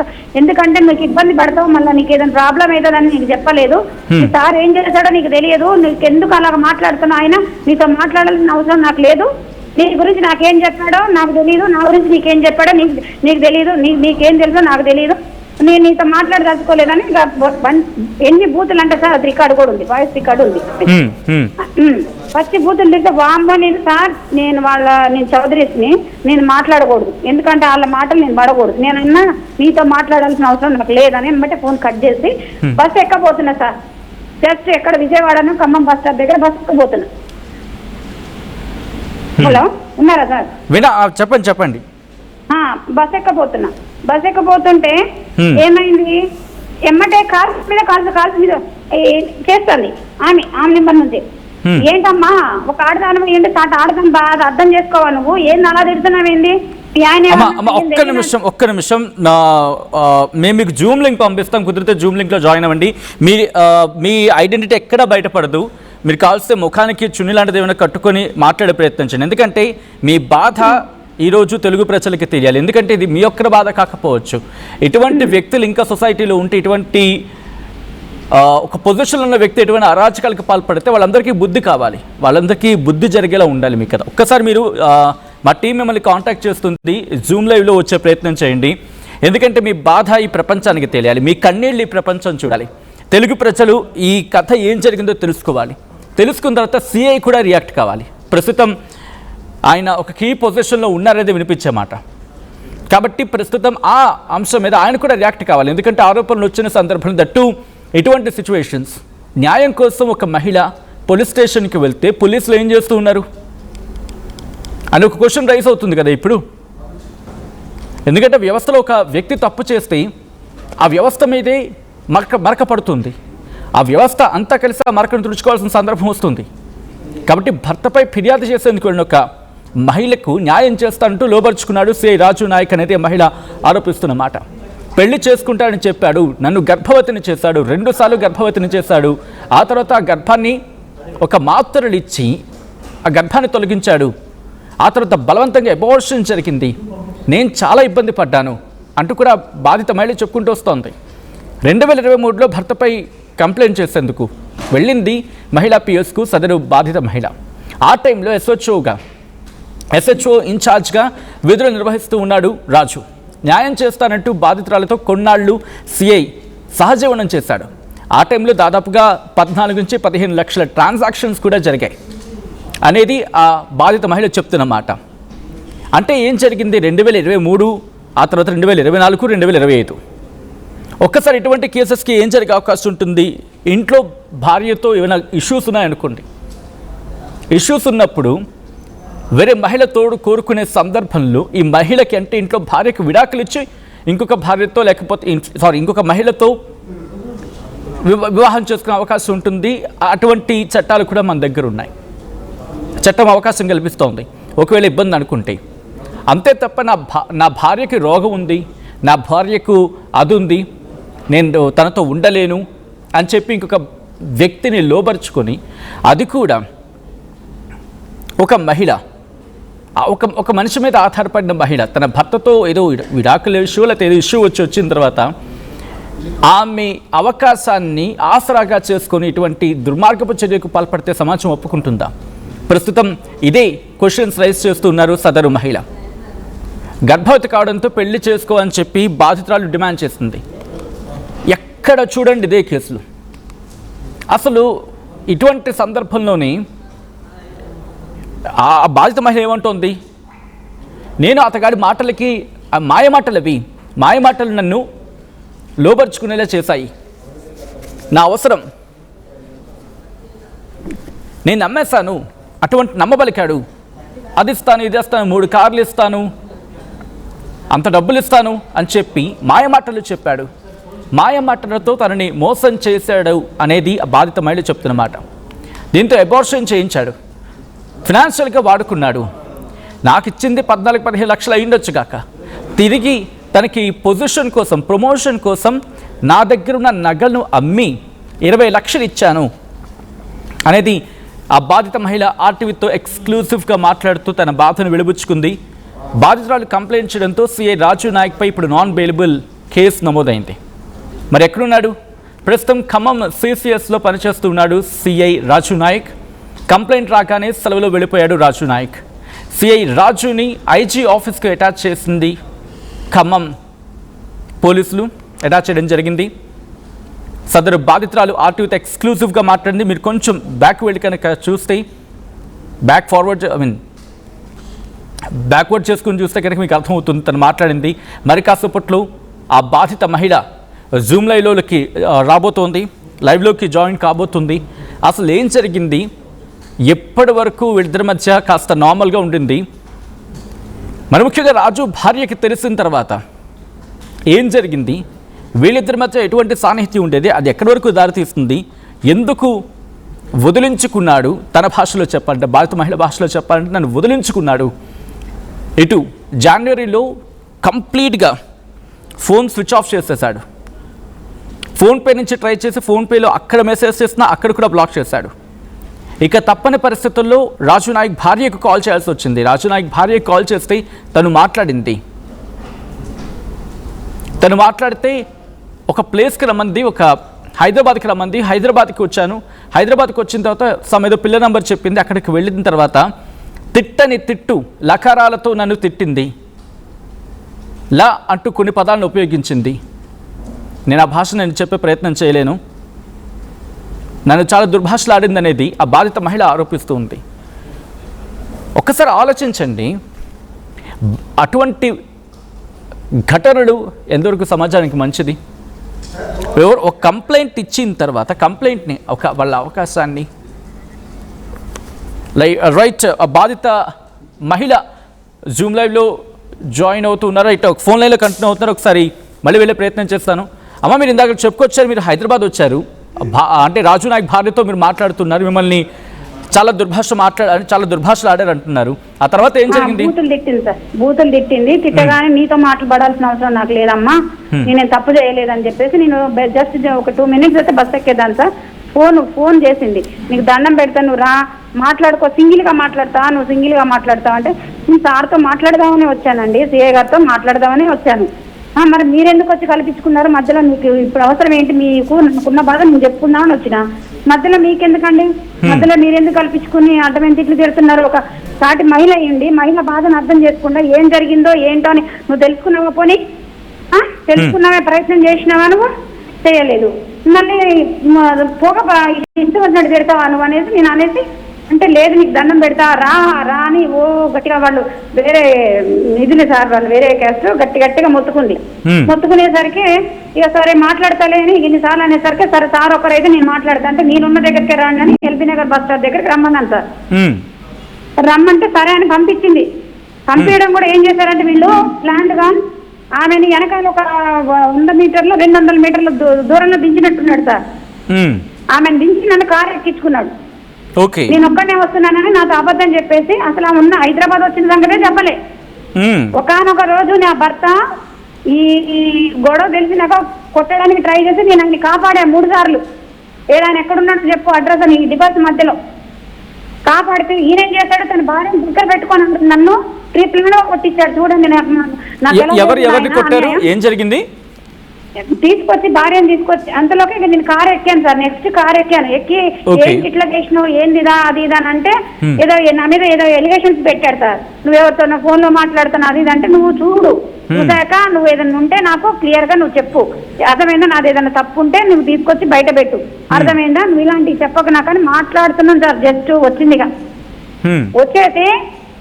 ఎందుకంటే నీకు ఇబ్బంది పడతావు, మళ్ళీ నీకు ఏదైనా ప్రాబ్లం అవుతుందని నీకు చెప్పలేదు, సార్ ఏం చేశాడో నీకు తెలియదు, నీకు ఎందుకు అలాగ మాట్లాడుతున్నావు, ఆయన నీతో మాట్లాడాల్సిన అవసరం నాకు లేదు, నీ గురించి నాకేం చెప్పాడో నాకు తెలియదు, నా గురించి నీకేం చెప్పాడో నీకు తెలియదు, నీకేం తెలుసో నాకు తెలియదు, నేను నీతో మాట్లాడదలుచుకోలేదని ఎన్ని బూతులు అంటే సార్ అది రికార్డు కూడా ఉంది, వాయిస్ రికార్డు ఉంది. ఫస్ట్ బూతులు తిరిగితే వామ్మో నేను సార్ నేను చౌదరీస్ని నేను మాట్లాడకూడదు, ఎందుకంటే వాళ్ళ మాటలు నేను పడకూడదు, నేనన్నా నీతో మాట్లాడాల్సిన అవసరం నాకు లేదని అనమాట ఫోన్ కట్ చేసి బస్సు ఎక్కబోతున్నా సార్. జస్ట్ ఎక్కడ విజయవాడను ఖమ్మం బస్ స్టాప్ దగ్గర బస్సు ఎక్కబోతున్నా. హలో ఉన్నారా సార్? చెప్పండి. బస్ ఎక్కబోతుంటే ఏమైంది, ఎమ్మటే కాల్స్ మీద చేస్తుంది ఆమె నెంబర్ నుంచి. ఏంటమ్మా ఒక ఆడదాని ఏంటి ఆడదాం బాగా అర్థం చేసుకోవాలి, నువ్వు ఏంది అలా తిడుతున్నావేంది? ఒక్క నిమిషం మేము మీకు జూమ్ లింక్ పంపిస్తాం, కుదిరితే జూమ్ లింక్లో జాయిన్ అవ్వండి. మీ ఐడెంటిటీ ఎక్కడ బయటపడదు, మీరు కావాల్సిన ముఖానికి చున్ని లాంటిది ఏమైనా కట్టుకొని మాట్లాడే ప్రయత్నించండి. ఎందుకంటే మీ బాధ ఈరోజు తెలుగు ప్రజలకి తెలియాలి, ఎందుకంటే ఇది మీ ఒక్కరి బాధ కాకపోవచ్చు. ఇటువంటి వ్యక్తులు ఇంకా సొసైటీలో ఉంటే, ఇటువంటి ఒక పొజిషన్లో ఉన్న వ్యక్తి ఎటువంటి అరాచకాలకు పాల్పడితే వాళ్ళందరికీ బుద్ధి కావాలి, వాళ్ళందరికీ బుద్ధి జరిగేలా ఉండాలి మీకు కదా. ఒక్కసారి మీరు మా టీం మిమ్మల్ని కాంటాక్ట్ చేస్తుంది, జూమ్ లైవ్లో వచ్చే ప్రయత్నం చేయండి. ఎందుకంటే మీ బాధ ఈ ప్రపంచానికి తెలియాలి, మీ కన్నీళ్ళు ఈ ప్రపంచం చూడాలి. తెలుగు ప్రజలు ఈ కథ ఏం జరిగిందో తెలుసుకోవాలి, తెలుసుకున్న తర్వాత సిఐ కూడా రియాక్ట్ కావాలి. ప్రస్తుతం ఆయన ఒక కీ పొజిషన్లో ఉన్నారనేది వినిపించే మాట కాబట్టి ప్రస్తుతం ఆ అంశం మీద ఆయన కూడా రియాక్ట్ కావాలి. ఎందుకంటే ఆరోపణలు వచ్చిన సందర్భంలో దట్టు ఇటువంటి సిచ్యువేషన్స్, న్యాయం కోసం ఒక మహిళ పోలీస్ స్టేషన్కి వెళ్తే పోలీసులు ఏం చేస్తూ ఉన్నారు అని ఒక క్వశ్చన్ రైజ్ అవుతుంది కదా ఇప్పుడు. ఎందుకంటే వ్యవస్థలో ఒక వ్యక్తి తప్పు చేస్తే ఆ వ్యవస్థ మీదే మరక పడుతుంది, ఆ వ్యవస్థ అంతా కలిసి ఆ మరకను తుడుచుకోవాల్సిన సందర్భం వస్తుంది. కాబట్టి భర్తపై ఫిర్యాదు చేసేందుకు వెళ్ళిన ఒక మహిళకు న్యాయం చేస్తానంటూ లోబర్చుకున్నాడు సిఐ రాజు నాయక్ అనేది మహిళ ఆరోపిస్తున్నమాట. పెళ్లి చేసుకుంటానని చెప్పాడు, నన్ను గర్భవతిని చేశాడు, 2 సార్లు గర్భవతిని చేశాడు, ఆ తర్వాత ఆ గర్భాన్ని ఒక మాత్రలు ఇచ్చి ఆ గర్భాన్ని తొలగించాడు, ఆ తర్వాత బలవంతంగా అబార్షన్ జరిగింది, నేను చాలా ఇబ్బంది పడ్డాను అంటూ కూడా బాధిత మహిళ చెప్పుకుంటూ వస్తోంది. 2023లో భర్తపై కంప్లైంట్ చేసేందుకు వెళ్ళింది మహిళా పిఎస్కు సదరు బాధిత మహిళ. ఆ టైంలో ఎస్హెచ్ఓ ఇన్ఛార్జ్గా విధులు నిర్వహిస్తూ ఉన్నాడు రాజు. న్యాయం చేస్తానంటూ బాధితురాలతో కొన్నాళ్ళు సిఐ సహజీవనం చేశాడు. ఆ టైంలో దాదాపుగా 14 నుంచి 15 లక్షల ట్రాన్సాక్షన్స్ కూడా జరిగాయి అనేది ఆ బాధిత మహిళ చెప్తున్నమాట. అంటే ఏం జరిగింది 2023, ఆ తర్వాత 2024, 2025. ఒక్కసారి ఇటువంటి కేసెస్కి ఏం జరిగే అవకాశం ఉంటుంది? ఇంట్లో భార్యతో ఏమైనా ఇష్యూస్ ఉన్నాయనుకోండి, ఇష్యూస్ ఉన్నప్పుడు వేరే మహిళ తోడు కోరుకునే సందర్భంలో ఈ మహిళకి అంటే ఇంట్లో భార్యకు విడాకులు ఇచ్చి ఇంకొక భార్యతో లేకపోతే ఇంకొక మహిళతో వివాహం చేసుకునే అవకాశం ఉంటుంది. అటువంటి చట్టాలు కూడా మన దగ్గర ఉన్నాయి, చట్టం అవకాశం కల్పిస్తోంది ఒకవేళ ఇబ్బంది అనుకుంటే. అంతే తప్ప నా భార్యకి రోగం ఉంది, నా భార్యకు అది ఉంది, నేను తనతో ఉండలేను అని చెప్పి ఇంకొక వ్యక్తిని లోబరుచుకొని, అది కూడా ఒక మహిళ ఒక మనిషి మీద ఆధారపడిన మహిళ తన భర్తతో ఏదో విడాకుల ఇష్యూ లేకపోతే ఏదో ఇష్యూ వచ్చిన తర్వాత ఆమె అవకాశాన్ని ఆసరాగా చేసుకొని ఇటువంటి దుర్మార్గపు చర్యకు పాల్పడితే సమాజం ఒప్పుకుంటుందా? ప్రస్తుతం ఇదే క్వశ్చన్స్ రైజ్ చేస్తున్నారు సదరు మహిళ. గర్భవతి కావడంతో పెళ్లి చేసుకో అని చెప్పి బాధితురాలు డిమాండ్ చేస్తుంది. ఎక్కడ చూడండి ఇదే కేసులు. అసలు ఇటువంటి సందర్భంలోనే ఆ బాధిత మహిళ ఏమంటోంది, నేను అతగాడి మాటలకి మాయమాటలు నన్ను లోబర్చుకునేలా చేశాయి, నా అవసరం నేను నమ్మేశాను, అటువంటి నమ్మబలికాడు, అది ఇస్తాను ఇది ఇస్తాను 3 కార్లు ఇస్తాను అంత డబ్బులు ఇస్తాను అని చెప్పి మాయమాటలు చెప్పాడు. మాయమాటలతో తనని మోసం చేశాడు అనేది ఆ బాధిత మహిళ చెప్తున్నమాట. దీంతో అబార్షన్ చేయించాడు, ఫినాన్షియల్గా వాడుకున్నాడు. నాకు ఇచ్చింది 14-15 లక్షలు అయ్యిండొచ్చు కాక, తిరిగి తనకి పొజిషన్ కోసం ప్రమోషన్ కోసం నా దగ్గర ఉన్న నగలను అమ్మి 20 లక్షలు ఇచ్చాను అనేది ఆ బాధిత మహిళ ఆర్టీవీతో ఎక్స్క్లూసివ్గా మాట్లాడుతూ తన బాధను వెలుబుచ్చుకుంది. బాధితురాలు కంప్లైంట్ చేయడంతో సిఐ రాజు నాయక్పై ఇప్పుడు నాన్ బెయిలబుల్ కేసు నమోదైంది. మరి ఎక్కడున్నాడు? ప్రస్తుతం ఖమ్మం సిసిఎస్లో పనిచేస్తూ ఉన్నాడు సిఐ రాజు నాయక్. కంప్లైంట్ రాగానే సెలవులో వెళ్ళిపోయాడు రాజు నాయక్. సిఐ రాజుని ఐజీ ఆఫీస్కు అటాచ్ చేసింది ఖమ్మం పోలీసులు. అటాచ్ చేయడం జరిగింది. సదరు బాధితురాలు ఆర్టీవీతో ఎక్స్క్లూజివ్గా మాట్లాడింది. మీరు కొంచెం బ్యాక్ వెళ్ళి కనుక చూస్తే బ్యాక్వర్డ్ చేసుకుని చూస్తే కనుక మీకు అర్థమవుతుంది తను మాట్లాడింది. మరి కాసేపట్లో ఆ బాధిత మహిళ జూమ్ లైవ్లోకి రాబోతోంది, లైవ్లోకి జాయిన్ కాబోతుంది. అసలు ఏం జరిగింది, ఎప్పటి వరకు వీళ్ళిద్దరి మధ్య కాస్త నార్మల్గా ఉండింది, మరి ముఖ్యంగా రాజు భార్యకి తెలిసిన తర్వాత ఏం జరిగింది, వీళ్ళిద్దరి మధ్య ఎటువంటి సాన్నిహిత్యం ఉండేది, అది ఎక్కడి వరకు దారితీస్తుంది, ఎందుకు వదిలించుకున్నాడు, తన భాషలో చెప్పాలంటే బాధిత మహిళ భాషలో చెప్పాలంటే నన్ను వదిలించుకున్నాడు. ఇటు జనవరిలో కంప్లీట్గా ఫోన్ స్విచ్ ఆఫ్ చేసేసాడు. ఫోన్పే నుంచి ట్రై చేసి ఫోన్పేలో అక్కడ మెసేజ్ చేసినా అక్కడ కూడా బ్లాక్ చేశాడు. ఇక తప్పని పరిస్థితుల్లో రాజు నాయక్ భార్యకు కాల్ చేయాల్సి వచ్చింది. రాజు నాయక్ భార్యకు కాల్ చేస్తే తను మాట్లాడింది. తను మాట్లాడితే ఒక ప్లేస్కి రమ్మంది, ఒక హైదరాబాద్కి రమ్మంది. హైదరాబాద్కి వచ్చాను. హైదరాబాద్కి వచ్చిన తర్వాత ఏదో పిల్ల నెంబర్ చెప్పింది. అక్కడికి వెళ్ళిన తర్వాత తిట్టని తిట్టు లకారాలతో నన్ను తిట్టింది. లా అంటూ కొన్ని పదాలను ఉపయోగించింది. నేను ఆ భాష నేను చెప్పే ప్రయత్నం చేయలేను. నన్ను చాలా దుర్భాషలాడింది అనేది ఆ బాధిత మహిళ ఆరోపిస్తూ ఉంది. ఒక్కసారి ఆలోచించండి, అటువంటి ఘటనలు ఎంతవరకు సమాజానికి మంచిది? ఒక కంప్లైంట్ ఇచ్చిన తర్వాత కంప్లైంట్ని వాళ్ళ అవకాశాన్ని రైట్ బాధిత మహిళ జూమ్ లైవ్లో జాయిన్ అవుతున్నారు. ఇటు ఒక ఫోన్ లైన్లో కంటిన్యూ అవుతున్నారు. ఒకసారి మళ్ళీ వెళ్ళే ప్రయత్నం చేస్తాను. అమ్మ, మీరు ఇందాక చెప్పుకొచ్చారు, మీరు హైదరాబాద్ వచ్చారు, అంటే రాజు నాయక్ భార్యతో మీరు మాట్లాడుతున్నారు, మిమ్మల్ని చాలా దుర్భాషలు ఆడారు అంటున్నారు. ఆ తర్వాత ఏం జరిగింది? బూతులు తిట్టింది సార్, బూతులు తిట్టింది. తిట్టగానే నీతో మాట్లాడాల్సిన అవసరం నాకు లేదమ్మా, నేను తప్పు చేయలేదని చెప్పేసి నేను జస్ట్ ఒక 2 minutes అయితే బస్ ఎక్కేదాన్ని సార్. ఫోన్ చేసింది, నీకు దండం పెడతా, నువ్వు రా మాట్లాడుకో, సింగిల్గా మాట్లాడతావా, నువ్వు సింగిల్గా మాట్లాడతావు అంటే నేను సార్తో మాట్లాడదామని వచ్చానండి, సిఏ గారితో మాట్లాడదామని వచ్చాను. మరి మీరెందుకు వచ్చి కల్పించుకున్నారు మధ్యలో? మీకు ఇప్పుడు అవసరం ఏంటి? మీకు నాకున్న బాధ నేను చెప్పుకుందామని వచ్చిన మధ్యలో మీకెందుకండి? మధ్యలో మీరెందుకు కల్పించుకుని అడ్డమైన తిట్లు తిడుతున్నారు? ఒక సాటి మహిళ అయ్యండి, మహిళ బాధను అర్థం చేసుకుంటా ఏం జరిగిందో ఏంటో అని నువ్వు తెలుసుకున్నావా? పోనీ తెలుసుకున్నావే, ప్రయత్నం చేసినావా? నువ్వు చేయలేదు. మళ్ళీ పోగ ఇంటి వచ్చినట్టు తిడతావా నువ్వు అనేసి నేను అనేసి అంటే లేదు, నీకు దండం పెడతా రా రా అని ఓ గట్టిగా వాళ్ళు వేరే నిధులు సార్, వాళ్ళు వేరే క్యాస్ట్ గట్టిగా మొత్తుకునేసరికి ఇక సరే మాట్లాడతాలే అని ఇన్నిసార్లు అనేసరికి సరే సార్ ఒకరైతే నేను మాట్లాడతా అంటే నేనున్న దగ్గరికి రాండి అని ఎల్బీ నగర్ బస్ స్టాప్ దగ్గరికి రమ్మన్నాను సార్. రమ్మంటే సరే అని పంపించింది. పంపించడం కూడా ఏం చేశారంటే వీళ్ళు ప్లాంట్ గా ఆమెని వెనకాల ఒక 100 మీటర్లు 200 మీటర్ల దూరంలో దించినట్టున్నాడు సార్. ఆమెను దించి నన్ను కారు ఎక్కించుకున్నాడు. నేను ఒక్కనే వస్తున్నానని నాతో అబద్ధం చెప్పేసి అసలు ఆమె ఉన్న హైదరాబాద్ వచ్చిన సంగతే చెప్పలే. ఒకనొక రోజు నా భర్త ఈ గొడవ తెలిసినాక కొట్టడానికి ట్రై చేసి నేను ఆయన్ని కాపాడా 3 సార్లు. ఏడాయన ఎక్కడున్నట్టు చెప్పు అడ్రస్ అని డిబాస్ మధ్యలో కాపాడితే ఈయన చేశాడు, తన భార్యను దగ్గర పెట్టుకొని నన్ను ట్రిప్లో కొట్టించాడు. చూడండి, ఏం జరిగింది? తీసుకొచ్చి భార్యను తీసుకొచ్చి అంతలోకి నేను కారు ఎక్కాను సార్. నెక్స్ట్ కారు ఎక్కాను. ఎక్కి ఏంటి ఇట్లా చేసినావు, ఏందిదా అది ఇది అని అంటే ఏదో నా మీద ఏదో ఎలిగేషన్స్ పెట్టాడు సార్. నువ్వెవరితో నా ఫోన్ లో మాట్లాడుతున్నా అది ఇది అంటే నువ్వు చూసాక నువ్వు ఏదైనా ఉంటే నాకు క్లియర్ గా నువ్వు చెప్పు, అర్థమైందా? నాది ఏదైనా తప్పు ఉంటే నువ్వు తీసుకొచ్చి బయట పెట్టు, అర్థమైందా? నువ్వు ఇలాంటివి చెప్పక నాకని మాట్లాడుతున్నాను సార్. జస్ట్ వచ్చిందిగా వచ్చేసి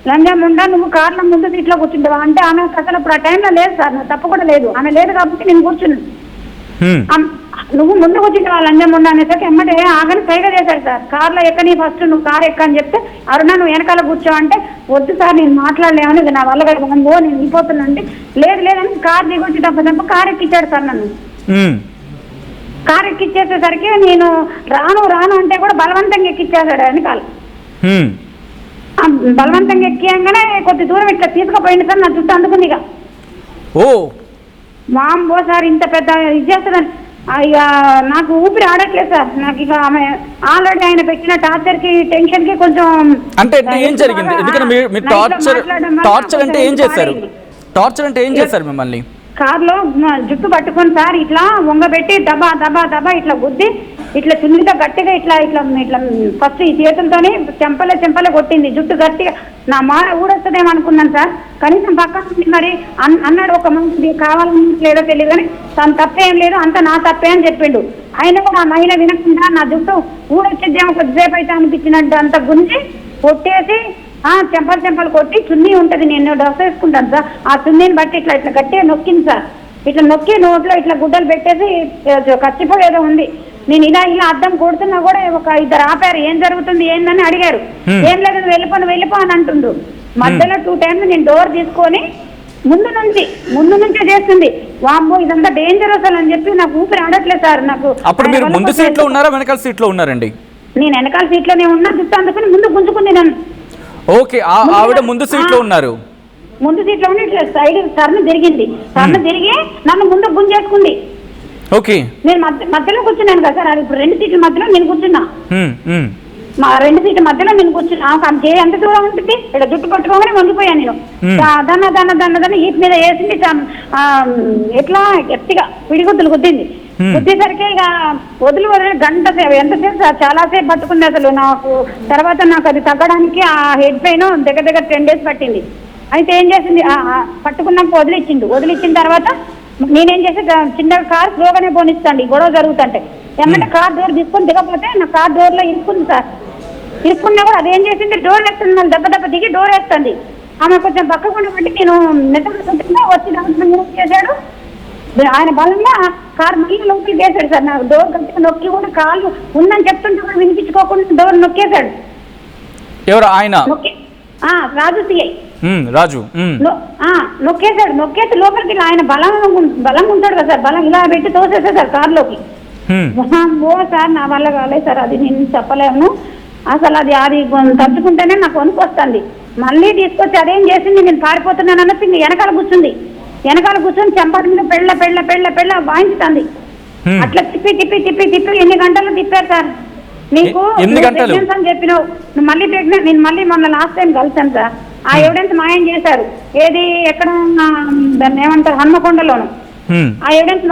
లంజాముండా నువ్వు కార్ల ముందు సీట్లో కూర్చుంటావా అంటే ఆమె అసలు ఇప్పుడు ఆ టైంలో లేదు సార్, నా తప్పు కూడా లేదు, ఆమె లేదు కాబట్టి నేను కూర్చున్నాను. నువ్వు ముందు కూర్చుంటావా లంజాముండా అనేసరికి ఎమ్మటే ఆగని పైగా చేశాడు సార్. కార్లో ఎక్కని ఫస్ట్ నువ్వు కారు ఎక్కని చెప్తే అరుణ నువ్వు వెనకాల కూర్చో అంటే వద్దు సార్ నేను మాట్లాడలేమని నా వల్ల కలగో నేను వెళ్ళిపోతున్నా అంటే లేదు లేదని కారు దిగొచ్చి తప్ప కారు ఎక్కించాడు సార్ నన్ను. కారు ఎక్కిచ్చేసేసరికి నేను రాను అంటే కూడా బలవంతంగా ఎక్కిచ్చేసాడు వెనకాల. బలవంతంగా ఎక్కియంగానే కొద్ది దూరం ఇట్లా తీసుకుపోయింది సార్. నా చుట్టూ అందుకుంది. ఇక మాంబో సార్ ఇంత పెద్ద ఇది చేస్తుందని ఇక నాకు ఊపిరి ఆడట్లేదు సార్. నాకు ఇక ఆమె ఆల్రెడీ ఆయన పెట్టిన టార్చర్ కి టెన్షన్ కి కొంచెం అంటే ఏం జరిగింది? ఎందుకంటే మీరు టార్చర్ అంటే ఏం చేశారు? టార్చర్ అంటే ఏం చేశారు మిమ్మల్ని? కారులో జుట్టు పట్టుకొని సార్ ఇట్లా వంగబెట్టి దబా దబా దబా ఇట్లా గుద్ది ఇట్లా చున్నీతో గట్టిగా ఇట్లా ఇట్లా ఇట్లా ఫస్ట్ ఈ చేతులతోనే చెంపలే కొట్టింది, జుట్టు గట్టిగా నా మార ఊడొస్తుందేమో అనుకున్నాను సార్. కనీసం పక్కన మరి అన్నాడు ఒక మనిషి కావాలని లేదో తెలియదు కానీ తను తప్పేం లేదు, అంత నా తప్పే అని చెప్పిండు. ఆయన కూడా ఆ మహిళ వినకుండా నా జుట్టు ఊడొచ్చేదేమో కొద్దిసేపు అయితే అనిపించినట్టు అంత గుంజి కొట్టేసి చెంపలు కొట్టి చున్నీ ఉంటుంది, నేను డ్రెస్ వేసుకుంటాను సార్, ఆ చున్నీని బట్టి ఇట్లా ఇట్లా గట్టిగా నొక్కింది సార్. ఇట్లా నొక్కి నోట్లో ఇట్లా గుడ్డలు పెట్టేసి కచ్చిపోయేదో ఉంది. నేను ఇలా అద్దం కొడుతున్నా కూడా ఒక ఇద్దరు ఆపారు, ఏం జరుగుతుంది ఏందని అడిగారు. ఏం లేదు వెళ్ళిపో అని అంటుండు. మధ్యలో 2 times నేను డోర్ తీసుకొని ముందు నుంచే చేస్తుంది. వామ్మో ఇదంతా డేంజర్ అసలు అని చెప్పి నాకు ఊపిరి ఆడట్లేదు సార్. నాకు అప్పుడు మీరు ముందు సీట్ లో ఉన్నారా వెనకాల సీట్ లో ఉన్నారండి? నేను వెనకాల సీట్ లోనే ఉన్నా, జుట్టు అందుకుని ముందు గుంజుకుంది నన్ను. ఓకే, ఆవిడ ముందు సీట్ లో ఉన్నారు. ముందు సీట్ లో ఉండి ఇట్లా సైడ్ టర్న్ తిరిగి నన్ను ముందు గుంజేసుకుంది. ఓకే, నేను మధ్యలో కూర్చున్నాను కదా సార్, అది ఇప్పుడు 2 సీట్ల మధ్యలో నేను కూర్చున్నా. మా 2 సీట్ల మధ్యలో నేను కూర్చున్నా. ఎంత దూరం ఉంటుంది, ఇక్కడ జుట్టు పట్టుకోగానే వంగిపోయాను నేను. దన్న ఈప్ మీద వేసింది, ఎట్లా గట్టిగా పిడిగుద్దులు గుద్దింది. గుద్దేసరికి ఇక వదిలి గంట సేపు ఎంతసేపు సార్, చాలా సేపు పట్టుకుంది అసలు. నాకు తర్వాత నాకు అది తగ్గడానికి ఆ హెడ్ పెయిన్ దగ్గర 10 days పట్టింది. అయితే ఏం చేసింది, పట్టుకున్నాక వదిలిచ్చిన తర్వాత నేనేం చేసి చిన్న కార్ స్లోగానే పోనిస్తాండి గొడవ జరుగుతుంటే. ఏమంటే కార్ డోర్ తీసుకొని దిగపోతే నా కార్ డోర్ లో ఇరుక్కుంది సార్. ఇరుక్కున్నా కూడా అదేం చేసింది, డోర్ వేస్తుంది, మళ్ళీ దెబ్బ దిగి డోర్ వేస్తుంది. ఆమె కొంచెం పక్కకుండా బట్టి నేను నెట్టకుండా వచ్చి దాంట్లో చేశాడు. ఆయన బలంగా కార్ మళ్ళీ లోపలికి వేసాడు సార్. నాకు డోర్ గట్టిగా నొక్కి కూడా కాళ్ళు ఉందని చెప్తుంటే కూడా వినిపించుకోకుండా డోర్ నొక్కేశాడు. ఎవరు ఆయన? రాజు సిఐ రాజు నొక్కేసి లోపలికి ఆయన బలంగా ఉంటాడు కదా సార్, బలం ఇలా పెట్టి తోసేసాడు సార్ కార్లోకి. ఓ సార్ నా వల్ల కాలేదు సార్, అది నేను చెప్పలేను అసలు. అది తలుచుకుంటేనే నాకు వణుకు వస్తుంది. మళ్ళీ తీసుకొచ్చి అదేం చేసింది, నేను పారిపోతున్నాను అన్నది వెనకాల కూర్చొని చెంపటి మీద పెళ్ళ వాయించుతుంది. అట్లా తిప్పి ఎన్ని గంటలు తిప్పారు సార్. నీకు ప్రెగ్నెన్స్ అని చెప్పినావు, మళ్ళీ ప్రెగ్నెంట్. నేను మళ్ళీ మొన్న లాస్ట్ టైం కలిసాను సార్. ఆ ఎవిడెన్స్ మాయం చేశారు. ఏది ఎక్కడ దాన్ని ఏమంటారు, హన్మకొండలోను. ఆ ఎవిడెన్స్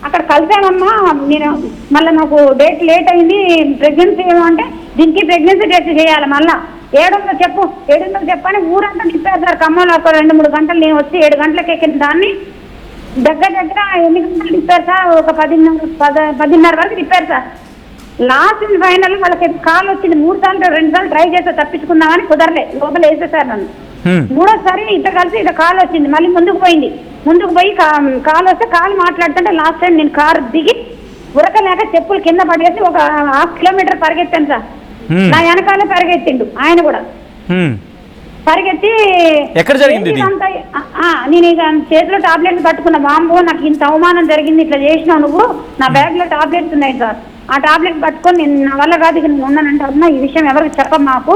అక్కడ కలిసామమ్మా. నేను మళ్ళీ నాకు డేట్ లేట్ అయింది, ప్రెగ్నెన్సీ ఏమో అంటే దీనికి ప్రెగ్నెన్సీ టెస్ట్ చేయాలి. మళ్ళీ 700 చెప్పని ఊరంతా తిప్పారు సార్. ఖమ్మంలో ఒక 2-3 గంటలు నేను వచ్చి 7 గంటలకు ఎక్కిన దాన్ని దగ్గర ఎన్ని గంటలు తిప్పారు సార్, ఒక 10:30 వరకు తిప్పారు సార్. లాస్ట్ ఫైనల్ వాళ్ళకి కాల్ వచ్చింది. 2 సార్లు ట్రై చేస్తే తప్పించుకుందామని కుదరలే, లోపల వేసేసారు నన్ను. 3వసారి ఇద్దరు కలిసి ఇక కాల్ వచ్చింది, మళ్ళీ ముందుకు పోయి కాల్ వస్తే కాల్ మాట్లాడుతుంటే లాస్ట్ టైం నేను కారు దిగి ఉరకలేక చెప్పులు కింద పడేసి ఒక 1/2 kilometer పరిగెత్తాను సార్. నా వెనకాలే పరిగెత్తిండు ఆయన కూడా. పరిగెత్తి ఎక్కడ జరిగింది? నేను ఇక చేతిలో టాబ్లెట్స్ పట్టుకున్నా. బాంబో నాకు ఇంత అవమానం జరిగింది, ఇట్లా చేసినావు నువ్వు, నా బ్యాగ్ లో టాబ్లెట్స్ ఉన్నాయి సార్, ఆ టాబ్లెట్ పట్టుకొని నేను నా వల్ల కాదు ఇక నేను ఉన్నానంటే, అన్నా ఈ విషయం ఎవరికి చెప్పం మాకు,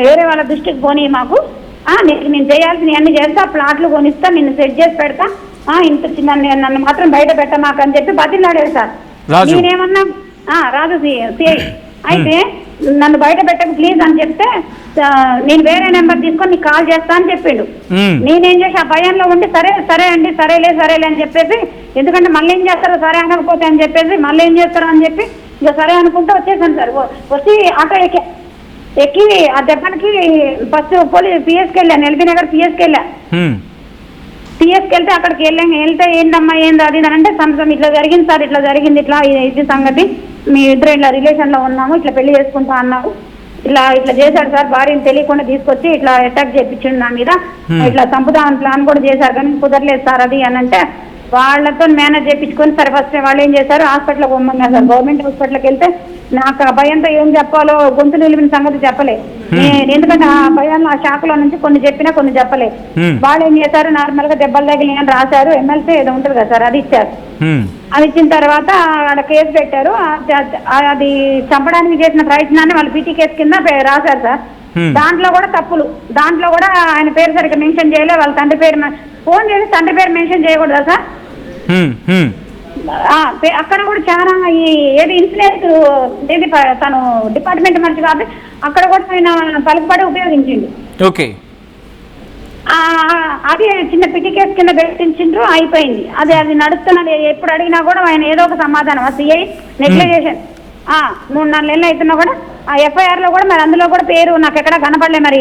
వేరే వాళ్ళ దృష్టికి పోనీ మాకు, నేను చేయాల్సిన అన్ని చేస్తా, ప్లాట్లు కొనిస్తా, నిన్ను సెట్ చేసి పెడతా, ఇంత నన్ను మాత్రం బయట పెట్టమాకు అని చెప్పి బతిలాడారు సార్. నేనేమన్నా రాజు సిఐ అయితే నన్ను బయట పెట్టకు ప్లీజ్ అని చెప్తే, నేను వేరే నెంబర్ తీసుకొని నీకు కాల్ చేస్తా అని చెప్పిండు. నేనేం చేసి ఆ భయంలో ఉండి సరే అండి సరేలే అని చెప్పేసి, ఎందుకంటే మళ్ళీ ఏం చేస్తారో సరే అనకపోతే అని చెప్పేసి, మళ్ళీ ఏం చేస్తారో అని చెప్పి ఇక సరే అనుకుంటూ వచ్చేసాను సార్. వచ్చి ఆటో ఎక్కి ఆ దెబ్బకి ఫస్ట్ పిఎస్కి వెళ్ళాను, ఎల్బీ నగర్ పిఎస్కి వెళ్ళా. పిఎస్కి వెళ్తే అక్కడికి వెళ్తే ఏంటమ్మా ఏంది అది అంటే, సంవత్సరం ఇట్లా జరిగింది సార్, ఇట్లా జరిగింది, ఇట్లా ఇది సంగతి, మీ ఇద్దరు ఇట్లా రిలేషన్ లో ఉన్నాము, ఇట్లా పెళ్లి చేసుకుంటా అన్నారు, ఇట్లా చేశాడు సార్, భార్యని తెలియకుండా తీసుకొచ్చి ఇట్లా అటాక్ చేయించండి నా మీద, ఇట్లా చంపుదామని ప్లాన్ కూడా చేశారు కానీ కుదరలేదు సార్ అది అని అంటే, వాళ్ళతో మేనేజ్ చేయించుకొని సరే ఫస్ట్ వాళ్ళు ఏం చేశారు, హాస్పిటల్కి పోమన్నారు సార్. గవర్నమెంట్ హాస్పిటల్కి వెళ్తే నాకు ఆ భయంతో ఏం చెప్పాలో గొంతు నిలిపిన సంగతి చెప్పలే. ఎందుకంటే ఆ భయాన్ని ఆ శాఖలో నుంచి కొన్ని చెప్పినా కొన్ని చెప్పలే. వాళ్ళు ఏం చేశారు, నార్మల్ గా దెబ్బలు తగిలి అని రాశారు, ఎమ్మెల్సీ ఏదో ఉంటుంది కదా సార్, అది ఇచ్చారు. అది ఇచ్చిన తర్వాత ఆడ కేసు పెట్టారు. అది చంపడానికి చేసిన ప్రయత్నాన్ని వాళ్ళు పీటీ కేసు కింద రాశారు సార్. దాంట్లో కూడా తప్పులు, దాంట్లో కూడా ఆయన పేరు సరిగ్గా మెన్షన్ చేయలే, వాళ్ళ తండ్రి పేరు ఫోన్ చేసి తండ్రి పేరు మెన్షన్ చేయకూడదా సార్. అక్కడ కూడా చాలా ఏది ఇన్సూరెన్స్ ఏది తను డిపార్ట్మెంట్ మనిషి కాబట్టి అక్కడ కూడా ఆయన పలుకుబడి ఉపయోగించింది. ఓకే, అది చిన్న పిటి కేసు కింద పెట్టించిండ్రు, అయిపోయింది. అది నడుస్తున్నది. ఎప్పుడు అడిగినా కూడా ఆయన ఏదో ఒక సమాధానం. సిఐ నెగ్లిజేషన్ 3-4 నెలలు అవుతున్నా కూడా ఆ ఎఫ్ఐఆర్ లో కూడా మరి అందులో కూడా పేరు నాకు ఎక్కడా కనపడలే. మరి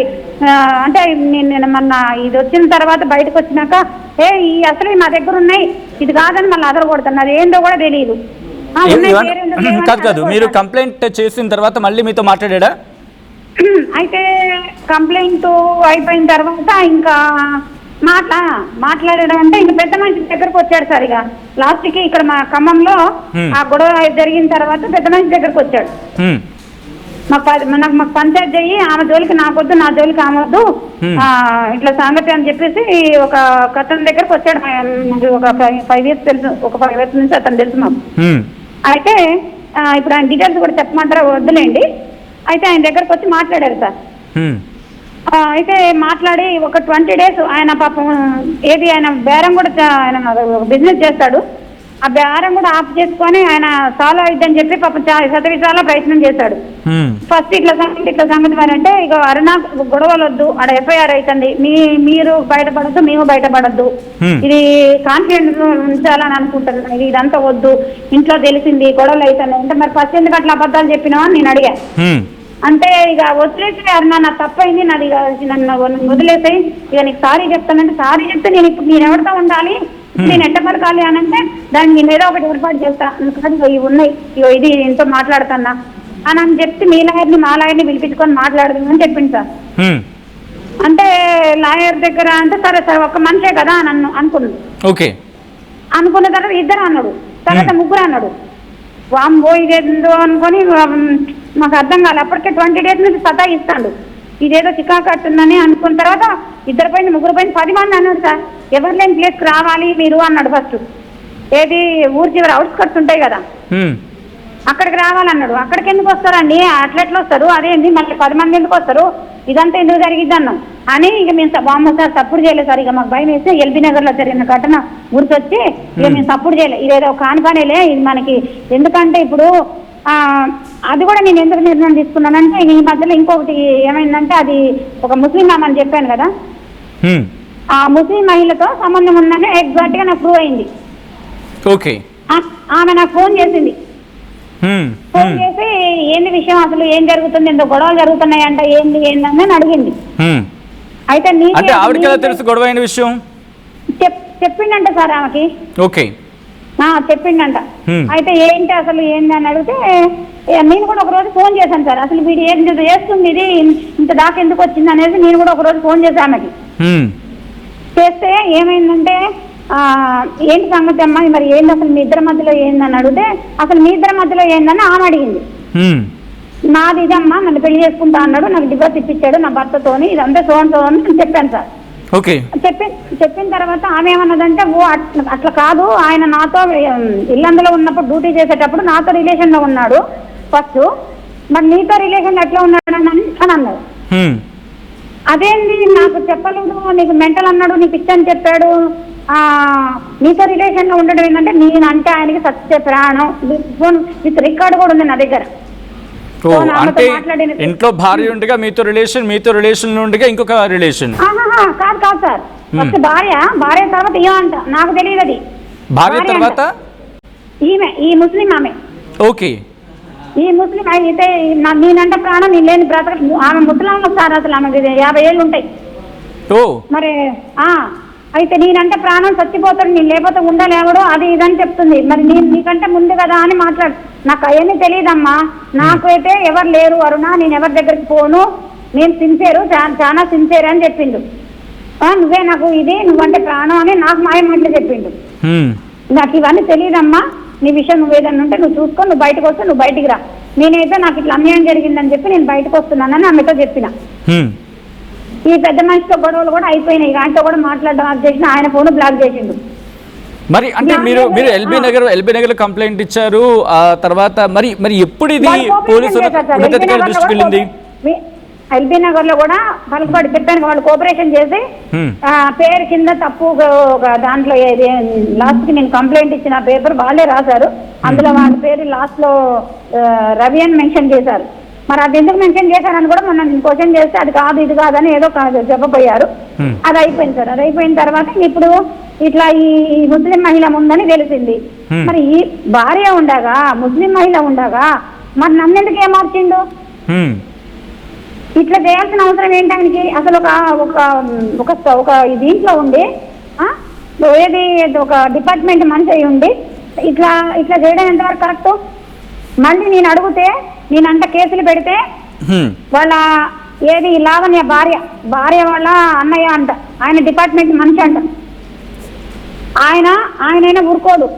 అంటే నేను మొన్న ఇది వచ్చిన తర్వాత బయటకు వచ్చినాక ఈ అసలు మా దగ్గర ఉన్నాయి ఇది కాదని మళ్ళీ అదర కొడుతున్నారు. ఏందో కూడా తెలియదు. కాదు మీరు కంప్లైంట్ చేసిన తర్వాత మళ్ళీ మీతో మాట్లాడా? అయితే కంప్లైంట్ అయిపోయిన తర్వాత ఇంకా మాట్లాడడం అంటే ఇంకా పెద్ద మనిషి దగ్గరకు వచ్చాడు సార్. ఇక లాస్ట్ కి ఇక్కడ మా ఖమ్మంలో ఆ గొడవ జరిగిన తర్వాత పెద్ద మనిషి దగ్గరకు వచ్చాడు. మాకు పంచాయతీ చెయ్యి, ఆమె జోలికి నాకొద్దు, నా జోలికి ఆమె ఇట్లా సంగతి అని చెప్పేసి ఒక అతని దగ్గరకు వచ్చాడు. ఒక 5 years తెలుసు, ఒక 5 years నుంచి అతను తెలుసు మాకు. అయితే ఇప్పుడు ఆయన డీటెయిల్స్ కూడా చెప్పమంటారా? వద్దులేండి. అయితే ఆయన దగ్గరకు వచ్చి మాట్లాడారు సార్. అయితే మాట్లాడి ఒక 20 days ఆయన పాపం ఆయన బేరం కూడా ఆయన బిజినెస్ చేస్తాడు. ఆ బేరం కూడా ఆఫ్ చేసుకొని ఆయన సాల్వ్ అయిద్దని చెప్పి పాపం చాలా ప్రయత్నం చేశాడు. ఫస్ట్ ఇట్లా సంగతి మరి అంటే ఇక అరుణ గొడవలు వద్దు, ఆడ ఎఫ్ఐఆర్ అవుతుంది, మీరు బయటపడద్దు, మేము బయటపడద్దు, ఇది కాన్ఫిడెన్స్ ఉంచాలని అనుకుంటున్నాను, ఇదంతా వద్దు, ఇంట్లో తెలిసింది గొడవలు అవుతాయి అంటే మరి ఫస్ట్ ఎందుకు అట్లా అబద్ధాలు చెప్పినావు అని నేను అడిగా. అంటే ఇక వదిలేసి అరుణ నా తప్పైంది, నాది నన్ను వదిలేసాయి, ఇక నీకు సారీ చెప్తానంటే సారీ చెప్తే నేను ఇప్పుడు నేను ఎవరితో ఉండాలి, నేను ఎట్ట పలకాలి అని అంటే దాన్ని నేను ఏదో ఒకటి ఏర్పాటు చేస్తాను, ఇవి ఉన్నాయి, ఇది ఎంతో మాట్లాడుతున్నా అని చెప్తే మీ లాయర్ని మా లాయర్ని పిలిపించుకొని మాట్లాడదామని చెప్పింది సార్. అంటే లాయర్ దగ్గర అంటే సరే సార్ ఒక్క మనిషే కదా నన్ను అనుకున్న తర్వాత 2 అన్నాడు, తర్వాత 3 అన్నాడు. వామ్మో ఇదేందో అనుకొని మాకు అర్థం కాదు. అప్పటికే 20 days నుంచి సతాయిస్తాడు, ఇదేదో చికాకట్టుందని అనుకున్న తర్వాత 2 పైన 3 పైన 10 మంది అన్నాడు సార్. ఎవరు లేని ప్లేస్కి రావాలి మీరు అన్నాడు ఫస్ట్. ఏది ఊరి చివరి అవుట్స్కట్స్ ఉంటాయి కదా అక్కడికి రావాలన్నాడు. అక్కడికి ఎందుకు వస్తారండి, అట్లెట్లు వస్తారు, అదేంటి మళ్ళీ 10 మంది ఎందుకు వస్తారు, ఇదంతా ఎందుకు జరిగిద్ది అన్నాం అని ఇక మేము బామ్మ సార్ సపోర్ట్ చేయలేదు సార్. ఇక మాకు భయం వేసి ఎల్బీ నగర్ లో జరిగిన ఘటన గుర్తొచ్చి ఇక మేము సపోర్ట్ చేయలేదు. ఇదేదో కానిపానేలే ఇది మనకి, ఎందుకంటే ఇప్పుడు అది కూడా నేను ఎందుకు నిర్ణయం తీసుకున్నానంటే ఈ మధ్యలో ఇంకొకటి ఏమైందంటే అది ఒక ముస్లిం ఆమె అని చెప్పాను కదా, ఆ ముస్లిం మహిళతో సంబంధం ఉందని ఎగ్జాక్ట్ గా నాకు ప్రూవ్ అయింది. ఆమె నాకు ఫోన్ చేసింది. ఫోన్ చేసి ఏంది విషయం, అసలు ఏం జరుగుతుంది, ఎంతో గొడవలు జరుగుతున్నాయి అంట, ఏందని అడిగింది. అయితే చెప్పిండంట సార్ ఆమెకి, చెప్పిండంట. అయితే ఏంటి అసలు ఏంది అని అడిగితే నేను కూడా ఒకరోజు ఫోన్ చేశాను సార్. అసలు వీడు ఏం చేస్తుంది, ఇది ఇంత దాకా ఎందుకు వచ్చింది అనేది నేను కూడా ఒకరోజు ఫోన్ చేశాను ఆమెకి. చేస్తే ఏమైందంటే ఏంటి సంగతి అమ్మా, మరి ఏంది అసలు మీ ఇద్దరి మధ్యలో ఏందని అడిగితే అసలు మీ ఇద్దరి మధ్యలో ఏందని ఆమె అడిగింది. నాది ఇదమ్మా, నన్ను పెళ్లి చేసుకుంటా అన్నాడు, నాకు డివోర్స్ ఇప్పించాడు నా భర్తతోని, ఇదంతా సోన్ అని చెప్పాను సార్. చెప్పిన తర్వాత ఆమె ఏమన్నదంటే అట్లా కాదు, ఆయన నాతో ఇల్లందులో ఉన్నప్పుడు డ్యూటీ చేసేటప్పుడు నాతో రిలేషన్ లో ఉన్నాడు ఫస్ట్, మరి నీతో రిలేషన్ ఎట్లా ఉన్నాడు అని అన్నాడు. అదేంటి నాకు చెప్పలేదు, నీకు మెంటల్ అన్నాడు, నీకు ఇచ్చని చెప్పాడు, నీతో రిలేషన్ లో ఉండడం ఏంటంటే నేనంటే ఆయనకి సత్య ప్రాణం, విత్ రికార్డు కూడా ఉంది నా దగ్గర. అంటే ఇంట్లో భార్య ఉండగా మీతో రిలేషన్ ఉండగా ఇంకొక రిలేషన్ కాదు సార్. ఫస్ట్ భార్య తర్వాత ఏమంట నాకు తెలియదు, అది భార్య తర్వాత ఈమె ఈ ముస్లిం ఆమె. ఈ ముస్లిం అయితే నేనంటే ప్రాణం, నేను లేని బ్రతక. ఆమె ముసలాం సార్, అసలు ఆమె 50 ఏళ్ళు ఉంటాయి మరి. అయితే నేనంటే ప్రాణం చచ్చిపోతాడు, నేను లేకపోతే ఉండలేవడు, అది ఇదని చెప్తుంది. మరి నేను నీకంటే ముందు కదా అని మాట్లాడు. నాకు అవన్నీ తెలియదమ్మా, నాకైతే ఎవరు లేరు అరుణ, నేను ఎవరి దగ్గరికి పోను, నేను సిన్సియరు, చాలా సిన్సియర్ అని చెప్పిండు. నువ్వే నాకు ఇది, నువ్వంటే ప్రాణం అని నాకు మాయమాటలు చెప్పిండు. నాకు ఇవన్నీ తెలియదమ్మా, నీ విషయం నువ్వు ఏదన్నా ఉంటే నువ్వు చూసుకో, నువ్వు బయటకు వస్తే నువ్వు బయటికి రా, నేనైతే నాకు ఇట్లా అన్యాయం జరిగిందని చెప్పి నేను బయటకు వస్తున్నానని ఆమెతో చెప్పిన. ఈ పెద్ద మనిషితో గొడవలు కూడా అయిపోయినాయి, ఆయనతో కూడా మాట్లాడడం ఆఫ్ చేసిన, ఆయన ఫోన్ బ్లాక్ చేసిండు. మరి అంటే మీరు ఎల్బీ నగర్ కంప్లైంట్ ఇచ్చారు, ఆ తర్వాత మరి ఎప్పుడు ఇది పోలీసుల దృష్టికి వెళ్ళింది? ఎల్బీ నగర్ లో కూడా పలుకుబడి చెప్పాను, వాళ్ళు కోఆపరేషన్ చేసి పేరు కింద తప్పు దాంట్లో లాస్ట్ కి నేను కంప్లైంట్ ఇచ్చిన పేపర్ వాళ్ళే రాశారు, అందులో వాళ్ళ పేరు లాస్ట్ లో రవి అని మెన్షన్ చేశారు. మరి అది ఎందుకు మెన్షన్ చేశారని కూడా మొన్న నేను క్వశ్చన్ చేస్తే అది కాదు ఇది కాదని ఏదో చెప్పబోయారు. అది అయిపోయింది సార్. అది అయిపోయిన తర్వాత ఇప్పుడు ఇట్లా ఈ ముస్లిం మహిళ ఉందని తెలిసింది. మరి ఈ భార్య ఉండగా ముస్లిం మహిళ ఉండగా మరి నన్ను ఎందుకు ఏమార్చిండు? ఇట్లా చేయాల్సిన అవసరం ఏంటి ఆయనకి? అసలు ఒక దీంట్లో ఉండి ఏది ఒక డిపార్ట్మెంట్ మనిషి అయి ఉండి ఇట్లా చేయడం ఎంతవరకు కరెక్ట్? మళ్ళీ నేను అడిగితే నేనంట కేసులు పెడితే వాళ్ళ ఏది లావణ్య భార్య వాళ్ళ అన్నయ్య అంట, ఆయన డిపార్ట్మెంట్ మనిషి అంట, ఆయనైనా ఊరుకోడు.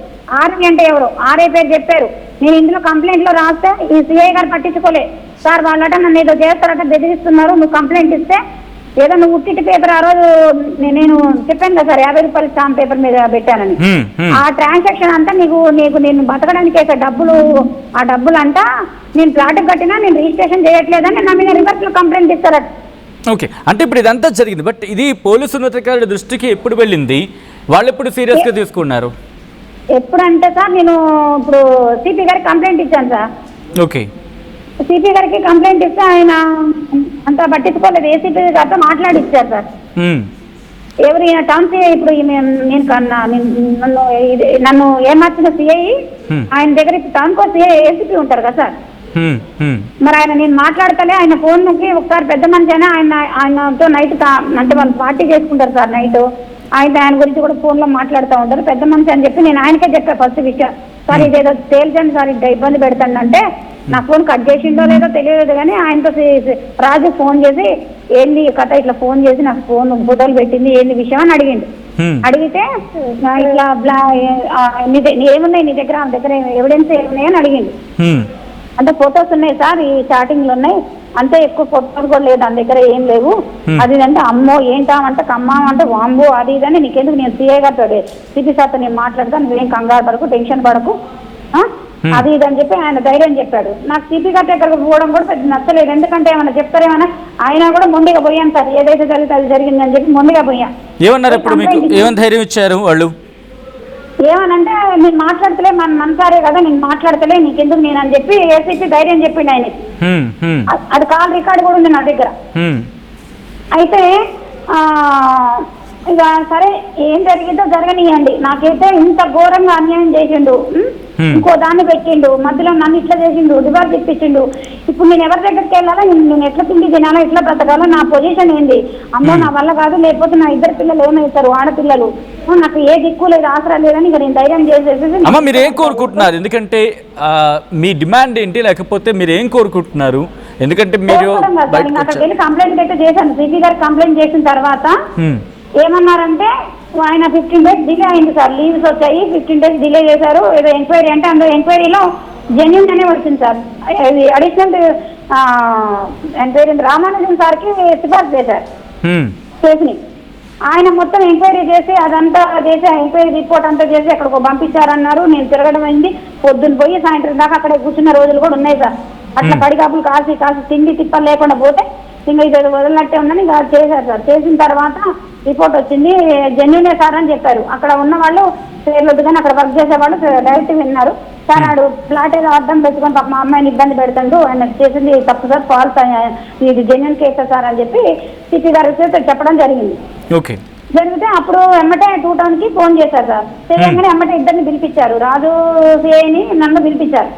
ఆర్మీ అంటే ఎవరు? ఆర్ఏ పేరు చెప్పారు. నేను ఇందులో కంప్లైంట్ లో రాస్తే ఈ సిఐ గారు పట్టించుకోలే. సార్ వాళ్ళట నన్ను ఏదో చేస్తారట, బెదిరిస్తున్నారు, నువ్వు కంప్లైంట్ ఇస్తే ఏదో నువ్వు ఉట్టిటి పేపర్ ఆ రోజు నేను చెప్పాను కదా సార్ 50 రూపాయలు స్టాంప్ పేపర్ మీద పెట్టానని, ఆ ట్రాన్సాక్షన్ అంతా నేను బతకడానికి వేసే డబ్బులు, ఆ డబ్బులు అంతా నేను ప్లాట్ కట్టినా నేను రిజిస్ట్రేషన్ చేయట్లేదని నా మీద రివర్స్ లో కంప్లైంట్ ఇస్తారట. ఓకే, అంటే ఇప్పుడు ఇదంతా జరిగింది, బట్ ఇది పోలీసు ఉన్నతాధికారుల దృష్టికి ఎప్పుడు వెళ్ళింది? వాళ్ళు ఎప్పుడు సీరియస్ గా తీసుకున్నారు? ఎప్పుడంటే సార్ నేను ఇప్పుడు సిపి గారికి కంప్లైంట్ ఇచ్చాను సార్. ఓకే, సిపి గారికి కంప్లైంట్ ఇస్తే ఆయన అంత పట్టించుకోలేదు. ఏసీపీ గారితో మాట్లాడిచ్చారు సార్. ఎవరు ఈయన టౌన్ సిఐ, ఇప్పుడు నన్ను ఏమార్చిన సిఐ ఆయన దగ్గర టౌన్ కో సిఐ ఏసీపీ ఉంటారు కదా సార్. మరి నేను మాట్లాడతలే, ఆయన ఫోన్ కి ఒకసారి పెద్ద మనిషి అయినా ఆయనతో నైట్ అంటే వాళ్ళు పార్టీ చేసుకుంటారు సార్ నైట్, ఆయన గురించి కూడా ఫోన్ లో మాట్లాడుతూ ఉంటారు. పెద్ద మనిషి అని చెప్పి నేను ఆయనకే చెప్పా ఫస్ట్ విషయం. సార్ ఇదేదో తేల్చండి సార్, ఇంత ఇబ్బంది పెడతానంటే నా ఫోన్ కట్ చేసిండో లేదో తెలియదు కానీ ఆయనతో రాజు ఫోన్ చేసి ఏంది కథ, ఇట్లా ఫోన్ చేసి నాకు ఫోన్ ఫోటోలు పెట్టింది ఏంది విషయం అని అడిగిండు. అడిగితే ఇట్లా ఏమున్నాయి నీ దగ్గర, ఆమె దగ్గర ఎవిడెన్స్ ఏమున్నాయి అని అడిగిండు. అంటే ఫొటోస్ ఉన్నాయి సార్, ఈ చాటింగ్లు ఉన్నాయి, అంతే, ఎక్కువ ఫోటోలు కూడా లేదు దాని దగ్గర, ఏం లేవు. అది అంటే అమ్మో ఏంటామంటే కమ్మా అంటే వాంబో అది ఇదని, నీకెందుకు నేను సిఐ గారితో సిపి సార్తో నేను మాట్లాడతాను, నువ్వేం కంగారు పడకు, టెన్షన్ పడకు, అది ఇదని చెప్పి ఆయన ధైర్యం చెప్పాడు. నాకు సిపి గారి దగ్గరకు పోవడం కూడా పెద్ద నచ్చలేదు, ఎందుకంటే ఏమన్నా చెప్తారేమన్నా, ఆయన కూడా మొండిగా పోయాను సార్, ఏదైతే జరిగితే అది జరిగిందని చెప్పి మొండిగా పోయా. ఏమన్నారు ఇప్పుడు మీకు? ఏమని ధైర్యం ఇచ్చారు వాళ్ళు? ఏమనంటే నేను మాట్లాడతలే, మన సారే కదా నేను మాట్లాడతలే, నీకెందుకు నేను అని చెప్పి ఏసీపీ ధైర్యం చెప్పిండు ఆయన. అది కాల్ రికార్డు కూడా ఉంది నా దగ్గర. అయితే ఇక సరే ఏం జరిగిందో జరగనియండి, నాకైతే ఇంత ఘోరంగా అన్యాయం చేసిండు, ఇంకో దాన్ని పెట్టిండు, మధ్యలో నన్ను ఇట్లా చేసిండు, డివోర్స్ ఇప్పించిండు. ఇప్పుడు నేను ఎవరి దగ్గరికి వెళ్ళాలా, నేను ఎట్లా తిండి తినాలా, ఎట్లా బ్రతకాలా, నా పొజిషన్ ఏంది, అమ్మో నా వల్ల కాదు, లేకపోతే నా ఇద్దరు పిల్లలు ఏమవుతారు, ఆడపిల్లలు, నాకు ఏ దిక్కు లేదు, ఆసరా లేదని ఇక నేను ధైర్యం చేసేసి. అమ్మ మీరు ఏం కోరుకుంటున్నారు? ఎందుకంటే మీ డిమాండ్ ఏంటి, లేకపోతే మీరు ఏం కోరుకుంటున్నారు? ఎందుకంటే మీరు అక్కడికి వెళ్ళి కంప్లైంట్ అయితే చేశాను, సిపి గారికి కంప్లైంట్ చేసిన తర్వాత ఏమన్నారంటే ఆయన 15 days డిలే అయింది సార్, లీవ్స్ వచ్చాయి, 15 days డిలే చేశారు, ఏదో ఎంక్వైరీ అంటే అందులో ఎంక్వైరీలో జెన్యూన్ అనే వచ్చింది సార్. అడిషనల్ ఎంక్వైరీ రామానుజన్ సార్కి సిఫార్సు చేశారు కేసుని. ఆయన మొత్తం ఎంక్వైరీ చేసి అదంతా చేసి ఎంక్వైరీ రిపోర్ట్ అంతా చేసి అక్కడికి పంపించారన్నారు. నేను తిరగడం అయింది, పొద్దున్న పోయి సాయంత్రం దాకా అక్కడ కూర్చున్న రోజులు కూడా ఉన్నాయి సార్. అట్లా పడిగాపులు కాసి తిండి తిప్పలు లేకుండా పోతే ఇంకా ఇది వదిలినట్టే ఉందని ఇంకా చేశారు సార్. చేసిన తర్వాత రిపోర్ట్ వచ్చింది, జెన్యూనే సార్ అని చెప్పారు. అక్కడ ఉన్న వాళ్ళు పేర్లొద్దు కానీ అక్కడ వర్క్ చేసే వాళ్ళు డైరెక్ట్ విన్నారు. సార్ ఆడు ఫ్లాట్ ఏదో అర్థం పెట్టుకొని పాప మా అమ్మాయిని ఇబ్బంది పెడతాడు, ఆయన చేసింది తప్పు సార్, ఫాల్స్, ఇది జెన్యూన్ కేసే సార్ అని చెప్పి సిపి గారు చెప్పడం జరిగింది. జరిగితే అప్పుడు ఎమ్మటే 2 town కి ఫోన్ చేశారు సార్. చేయగానే ఎమ్మటే ఇద్దరిని పిలిపించారు, రాజు సిఐని నన్ను పిలిపించారు.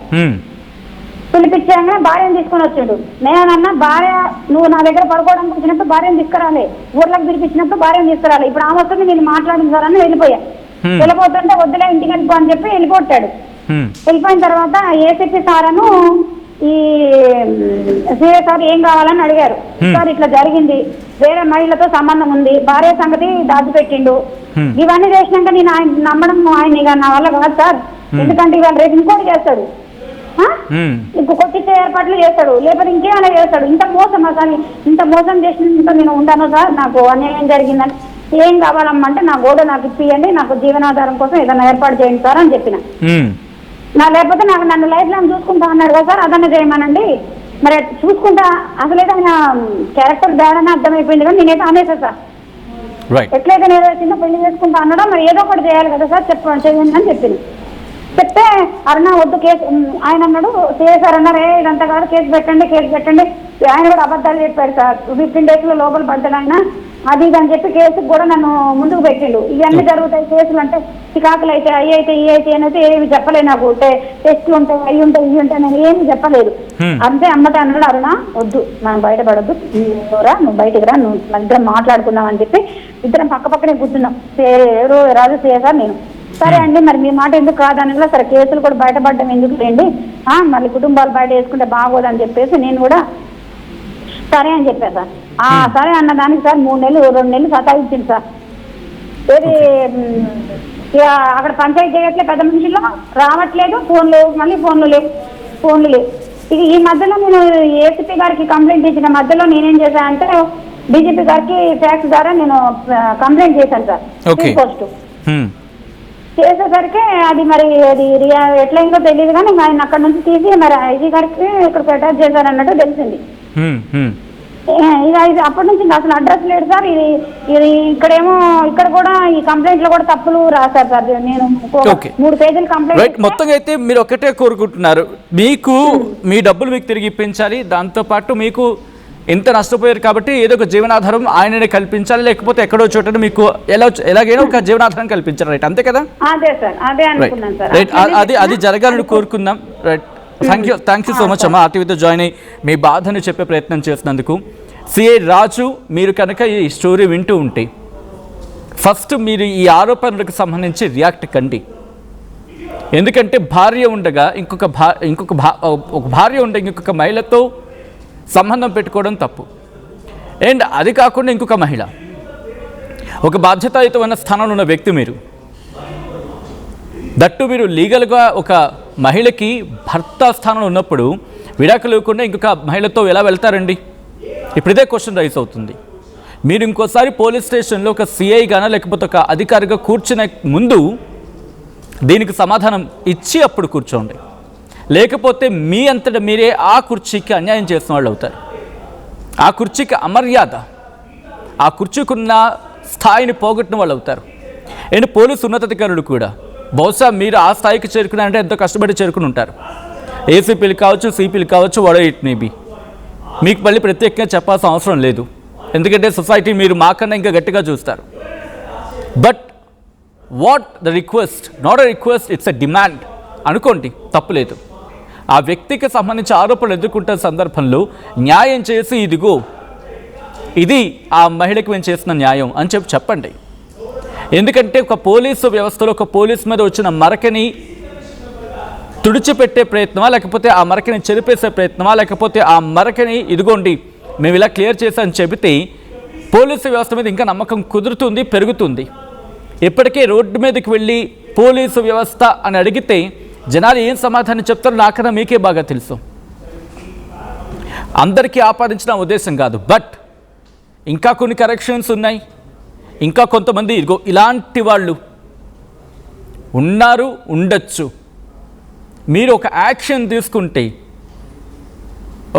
పిలిపించాక భార్యను తీసుకొని వచ్చాడు. నేనన్నా భార్య నువ్వు నా దగ్గర పడుకోవడానికి వచ్చినప్పుడు భార్యను తీసుకురాలి, ఊర్లకు పిలిపించినప్పుడు భార్యను తీసుకురాలి, ఇప్పుడు ఆమె వస్తుంది నేను మాట్లాడిన సార్ అని వెళ్ళిపోయా. వెళ్ళిపోతుంటే వద్దులే ఇంటికి వెళ్ళిపో అని చెప్పి వెళ్ళిపోతాడు. వెళ్ళిపోయిన తర్వాత ఏసీపీ సార్ అను ఈ సిఐ సార్ ఏం కావాలని అడిగారు. సార్ ఇట్లా జరిగింది, వేరే మహిళతో సంబంధం ఉంది, భార్య సంగతి దాచిపెట్టిండు, ఇవన్నీ చేసినాక నేను ఆయన నమ్మడం ఆయన నా వల్ల కాదు సార్, ఎందుకంటే ఇవాళ రేపు ఇంకోటి చేస్తాడు, కొట్టించే ఏర్పాట్లు చేస్తాడు, లేకపోతే ఇంకేమైనా చేస్తాడు. ఇంత మోసం అసలు, ఇంత మోసం చేసినంత నేను ఉంటాను సార్, నాకు అన్యాయం జరిగిందని. ఏం కావాలమ్మంటే నా గోడ నాకు ఇప్పియండి, నాకు జీవనాధారం కోసం ఏదైనా ఏర్పాటు చేయండి సార్ అని చెప్పిన. లేకపోతే నన్ను లైఫ్ లాంగ్ చూసుకుంటా అన్నాడు కదా సార్, అదన్నా చేయమనండి. మరి చూసుకుంటా అసలైతే ఆయన క్యారెక్టర్ బ్యాడ్ అని అర్థమైపోయింది, కానీ నేనైతే అనేసా సార్, ఎట్లయితే నేను చిన్న పెళ్లి చేసుకుంటా అన్నాడో మరి ఏదో ఒకటి చేయాలి కదా సార్, చెప్పండి చేయండి అని చెప్పింది. చెప్తే అరుణ వద్దు కేసు ఆయన అన్నాడు చేశారు అన్నారు ఇదంతా కాదు కేసు పెట్టండి ఆయన కూడా అబద్ధాలు చెప్పారు సార్ 15 days లో లోపల పడ్డాడు ఆయన అది ఇది అని చెప్పి కేసుకు కూడా నన్ను ముందుకు పెట్టిండు ఇవన్నీ జరుగుతాయి కేసులు అంటే చికాకులు అయితే అవి అయితే ఈ అయితే అనేది ఏమి చెప్పలేదు నాకు టెస్టులు ఉంటాయి అవి ఉంటాయి ఇవి ఉంటాయి నేను ఏమి చెప్పలేదు అంతే అమ్మట అన్నాడు అరుణ వద్దు మనం బయటపడద్దు నువ్వు బయటకు రా నువ్వు ఇద్దరం మాట్లాడుకుందాం అని చెప్పి ఇద్దరం పక్కనే కూర్చున్నాం ఎవరు రాజు సార్ నేను సరే అండి మరి మీ మాట ఎందుకు కాదనగా సరే కేసులు కూడా బయటపడడం ఎందుకు లేండి మళ్ళీ కుటుంబాలు బయట వేసుకుంటే బాగోదని చెప్పేసి నేను కూడా సరే అని చెప్పాను సార్ సరే అన్న దానికి సార్ 3 నెలలు 2 నెలలు సతాయించింది సార్ ఏది అక్కడ పంచాయతీ చేయట్లే పెద్ద మనుషుల్లో రావట్లేదు ఫోన్లు లేవు ఇక ఈ మధ్యలో నేను ఏసీపీ గారికి కంప్లైంట్ ఇచ్చిన మధ్యలో నేనేం చేశానంటే డీజీపీ గారికి ఫ్యాక్స్ ద్వారా నేను కంప్లైంట్ చేశాను సార్ పోస్ట్ చేసేసరికి అది మరి అది ఎట్లయిందో తెలియదు కానీ ఆయన అక్కడ నుంచి తీసి మరి ఐజీ గారికి ఇక్కడ అటాచ్ చేశారు అన్నట్టు తెలిసింది ఇక ఇది అప్పటి నుంచి అసలు అడ్రస్ లేదు సార్ ఇది ఇక్కడేమో ఇక్కడ కూడా ఈ కంప్లైంట్ లో కూడా తప్పులు రాశారు సార్ నేను 3 పేజీలు కంప్లైంట్ మొత్తం అయితే మీరు ఒకటే కోరుకుంటున్నారు మీకు మీ డబ్బులు మీకు తిరిగి ఇప్పించాలి దాంతో పాటు మీకు ఎంత నష్టపోయారు కాబట్టి ఏదో ఒక జీవనాధారం ఆయననే కల్పించాలి లేకపోతే ఎక్కడో చోట మీకు ఎలాగైనా ఒక జీవనాధారం కల్పించాలి రైట్ అంతే కదా అదే సార్ అదే అనుకున్నాను సార్ రైట్ అది జరగాలని కోరుకుందాం right thank you so much అమ్మా ఆర్టీవీతో జాయిన్ అయ్యి మీ బాధను చెప్పే ప్రయత్నం చేసినందుకు సిఐ రాజు మీరు కనుక ఈ స్టోరీ వింటూ ఉంటే ఫస్ట్ మీరు ఈ ఆరోపణలకు సంబంధించి రియాక్ట్ కండి ఎందుకంటే భార్య ఉండగా ఇంకొక భార్య ఉండగా ఇంకొక మహిళతో సంబంధం పెట్టుకోవడం తప్పు అండ్ అది కాకుండా ఇంకొక మహిళ ఒక బాధ్యతాయుతమైన స్థానంలో ఉన్న వ్యక్తి మీరు దట్టు మీరు లీగల్గా ఒక మహిళకి భర్త స్థానంలో ఉన్నప్పుడు విడాకులు లేకుండా ఇంకొక మహిళతో ఎలా వెళ్తారండి ఇప్పుడు ఇదే క్వశ్చన్ రైజ్ అవుతుంది మీరు ఇంకోసారి పోలీస్ స్టేషన్లో ఒక సిఐగానో లేకపోతే ఒక అధికారిగా కూర్చునే ముందు దీనికి సమాధానం ఇచ్చి అప్పుడు కూర్చోండి లేకపోతే మీ అంతటా మీరే ఆ కుర్చీకి అన్యాయం చేసిన వాళ్ళు అవుతారు ఆ కుర్చీకి అమర్యాద ఆ కుర్చీకున్న స్థాయిని పోగొట్టిన వాళ్ళు అవుతారు అండ్ పోలీసు ఉన్నతాధికారులు కూడా బహుశా మీరు ఆ స్థాయికి చేరుకున్నారంటే ఎంతో కష్టపడి చేరుకుని ఉంటారు ఏసీపీలు కావచ్చు సిపిలు కావచ్చు వాడో ఇట్ మేబీ మీకు మళ్ళీ ప్రత్యేకంగా చెప్పాల్సిన అవసరం లేదు ఎందుకంటే సొసైటీ మీరు మాకన్నా ఇంకా గట్టిగా చూస్తారు but what the request not a request it's a demand అనుకోండి తప్పులేదు ఆ వ్యక్తికి సంబంధించి ఆరోపణలు ఎదుర్కొంటున్న సందర్భంలో న్యాయం చేసి ఇదిగో ఇది ఆ మహిళకి మేము చేసిన న్యాయం అని చెప్పండి ఎందుకంటే ఒక పోలీసు వ్యవస్థలో ఒక పోలీస్ మీద వచ్చిన మరకని తుడిచిపెట్టే ప్రయత్నమా లేకపోతే ఆ మరకని చెరిపేసే ప్రయత్నమా లేకపోతే ఆ మరకని ఇదిగోండి మేము ఇలా క్లియర్ చేశామని చెబితే పోలీసు వ్యవస్థ మీద ఇంకా నమ్మకం కుదురుతుంది పెరుగుతుంది ఇప్పటికే రోడ్డు మీదకి వెళ్ళి పోలీసు వ్యవస్థ అని అడిగితే జనాలు ఏం సమాధానం చెప్తారో నాకన్నా మీకే బాగా తెలుసు అందరికీ ఆపాదించిన ఉద్దేశం కాదు బట్ ఇంకా కొన్ని కరెక్షన్స్ ఉన్నాయి ఇంకా కొంతమంది ఇదిగో ఇలాంటి వాళ్ళు ఉన్నారు ఉండొచ్చు మీరు ఒక యాక్షన్ తీసుకుంటే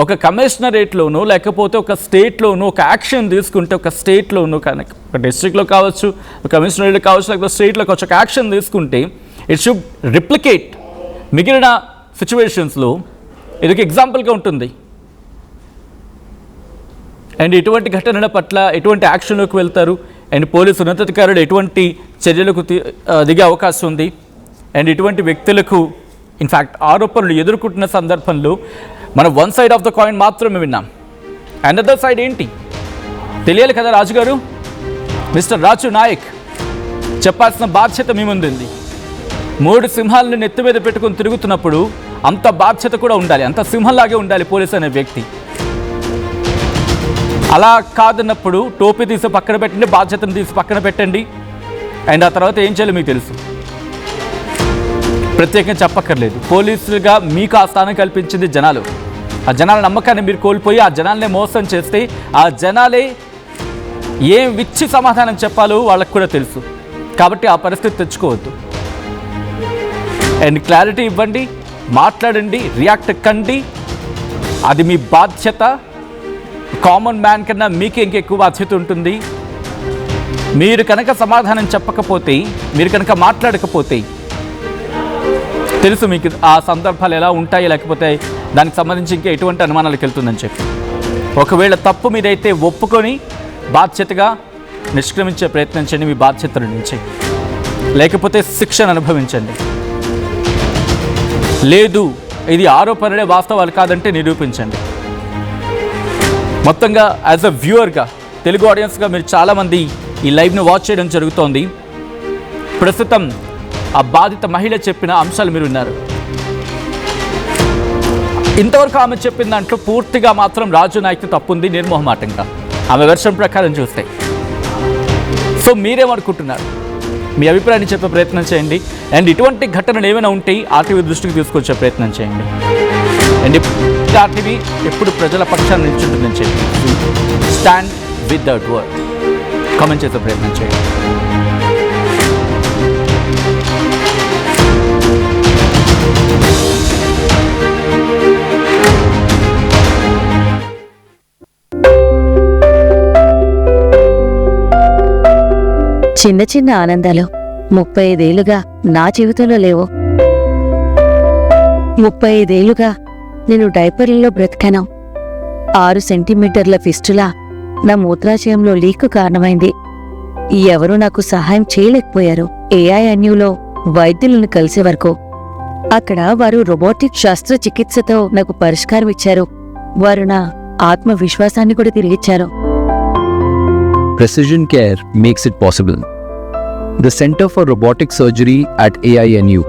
ఒక కమిషనరేట్లోనూ లేకపోతే ఒక స్టేట్లోనూ ఒక యాక్షన్ తీసుకుంటే ఒక స్టేట్లోనూ కానీ ఒక డిస్ట్రిక్ట్లో కావచ్చు ఒక కమిషనరేట్ కావచ్చు లేకపోతే స్టేట్లో కావచ్చు ఒక యాక్షన్ తీసుకుంటే ఇట్ షుడ్ రిప్లికేట్ మిగిలిన సిచ్యువేషన్స్లో ఇది ఒక ఎగ్జాంపుల్గా ఉంటుంది అండ్ ఇటువంటి ఘటనల పట్ల ఎటువంటి యాక్షన్లోకి వెళ్తారు అండ్ పోలీసు ఉన్నతాధికారులు ఎటువంటి చర్యలకు దిగే అవకాశం ఉంది అండ్ ఇటువంటి వ్యక్తులకు ఇన్ఫ్యాక్ట్ ఆరోపణలు ఎదుర్కొంటున్న సందర్భంలో మనం one side of the coin మాత్రమే విన్నాం అనదర్ సైడ్ ఏంటి తెలియాలి కదా రాజుగారు మిస్టర్ రాజు నాయక్ చెప్పాల్సిన బాధ్యత మీ ముందుంది 3 సింహాలను నెత్తి మీద పెట్టుకుని తిరుగుతున్నప్పుడు అంత బాధ్యత కూడా ఉండాలి అంత సింహంలాగే ఉండాలి పోలీసు అనే వ్యక్తి అలా కాదన్నప్పుడు టోపీ తీసి పక్కన పెట్టండి బాధ్యతను తీసి పక్కన పెట్టండి అండ్ ఆ తర్వాత ఏం చేయాలో మీకు తెలుసు ప్రత్యేకంగా చెప్పక్కర్లేదు పోలీసులుగా మీకు ఆ స్థానం కల్పించింది జనాలు ఆ జనాల నమ్మకాన్ని మీరు కోల్పోయి ఆ జనాలనే మోసం చేస్తే ఆ జనాలే ఏం విచ్చి సమాధానం చెప్పాలో వాళ్ళకు కూడా తెలుసు కాబట్టి ఆ పరిస్థితి తెచ్చుకోవద్దు అండ్ క్లారిటీ ఇవ్వండి మాట్లాడండి రియాక్ట్ కండి అది మీ బాధ్యత కామన్ మ్యాన్ కన్నా మీకే ఇంకెక్కువ బాధ్యత ఉంటుంది మీరు కనుక సమాధానం చెప్పకపోతే మీరు కనుక మాట్లాడకపోతే తెలుసు మీకు ఆ సందర్భాలు ఎలా ఉంటాయి, లేకపోతే దానికి సంబంధించి ఇంకా ఎటువంటి అనుమానాలకు వెళ్తుందని చెప్పి. ఒకవేళ తప్పు మీదైతే ఒప్పుకొని బాధ్యతగా నిష్క్రమించే ప్రయత్నం చేయండి మీ బాధ్యతల నుంచి, లేకపోతే శిక్షను అనుభవించండి. లేదు ఇది ఆరోపణలే వాస్తవాలు కాదంటే నిరూపించండి. మొత్తంగా యాజ్ అ వ్యూవర్గా, తెలుగు ఆడియన్స్గా మీరు చాలామంది ఈ లైవ్ను వాచ్ చేయడం జరుగుతోంది. ప్రస్తుతం ఆ బాధిత మహిళ చెప్పిన అంశాలు మీరు విన్నారు. ఇంతవరకు ఆమె చెప్పిన దాంట్లో పూర్తిగా మాత్రం రాజు నాయక్ తప్పుంది నిర్మోహమాటంగా, ఆమె వెర్షన్ ప్రకారం చూస్తే. సో మీరేమనుకుంటున్నారు? మీ అభిప్రాయాన్ని చెప్పే ప్రయత్నం చేయండి. అండ్ ఇటువంటి ఘటనలు ఏమైనా ఉంటే ఆర్టీవీ దృష్టికి తీసుకొచ్చే ప్రయత్నం చేయండి. అండ్ ఆర్టీవీ ఎప్పుడు ప్రజల పక్షాన్ని నిల్చుంటుందని చెప్పి stand with that word comment చేసే ప్రయత్నం చేయండి. చిన్న చిన్న ఆనందాలు 35 ఏళ్లుగా నా జీవితంలో లేవు. 35 ఏళ్లుగా నేను డైపర్లలో బ్రతికాను. 6 సెంటీమీటర్ల ఫిస్టులా నా మూత్రాశయంలో లీకు కారణమైంది. ఎవరూ నాకు సహాయం చేయలేకపోయారు. AINUలో వైద్యులను కలిసే వరకు. అక్కడ వారు రోబోటిక్ శస్త్రచికిత్సతో నాకు పరిష్కారం ఇచ్చారు. వారు నా ఆత్మవిశ్వాసాన్ని కూడా తిరిగిచ్చారు. Precision care makes it possible. The Center for Robotic Surgery at AINU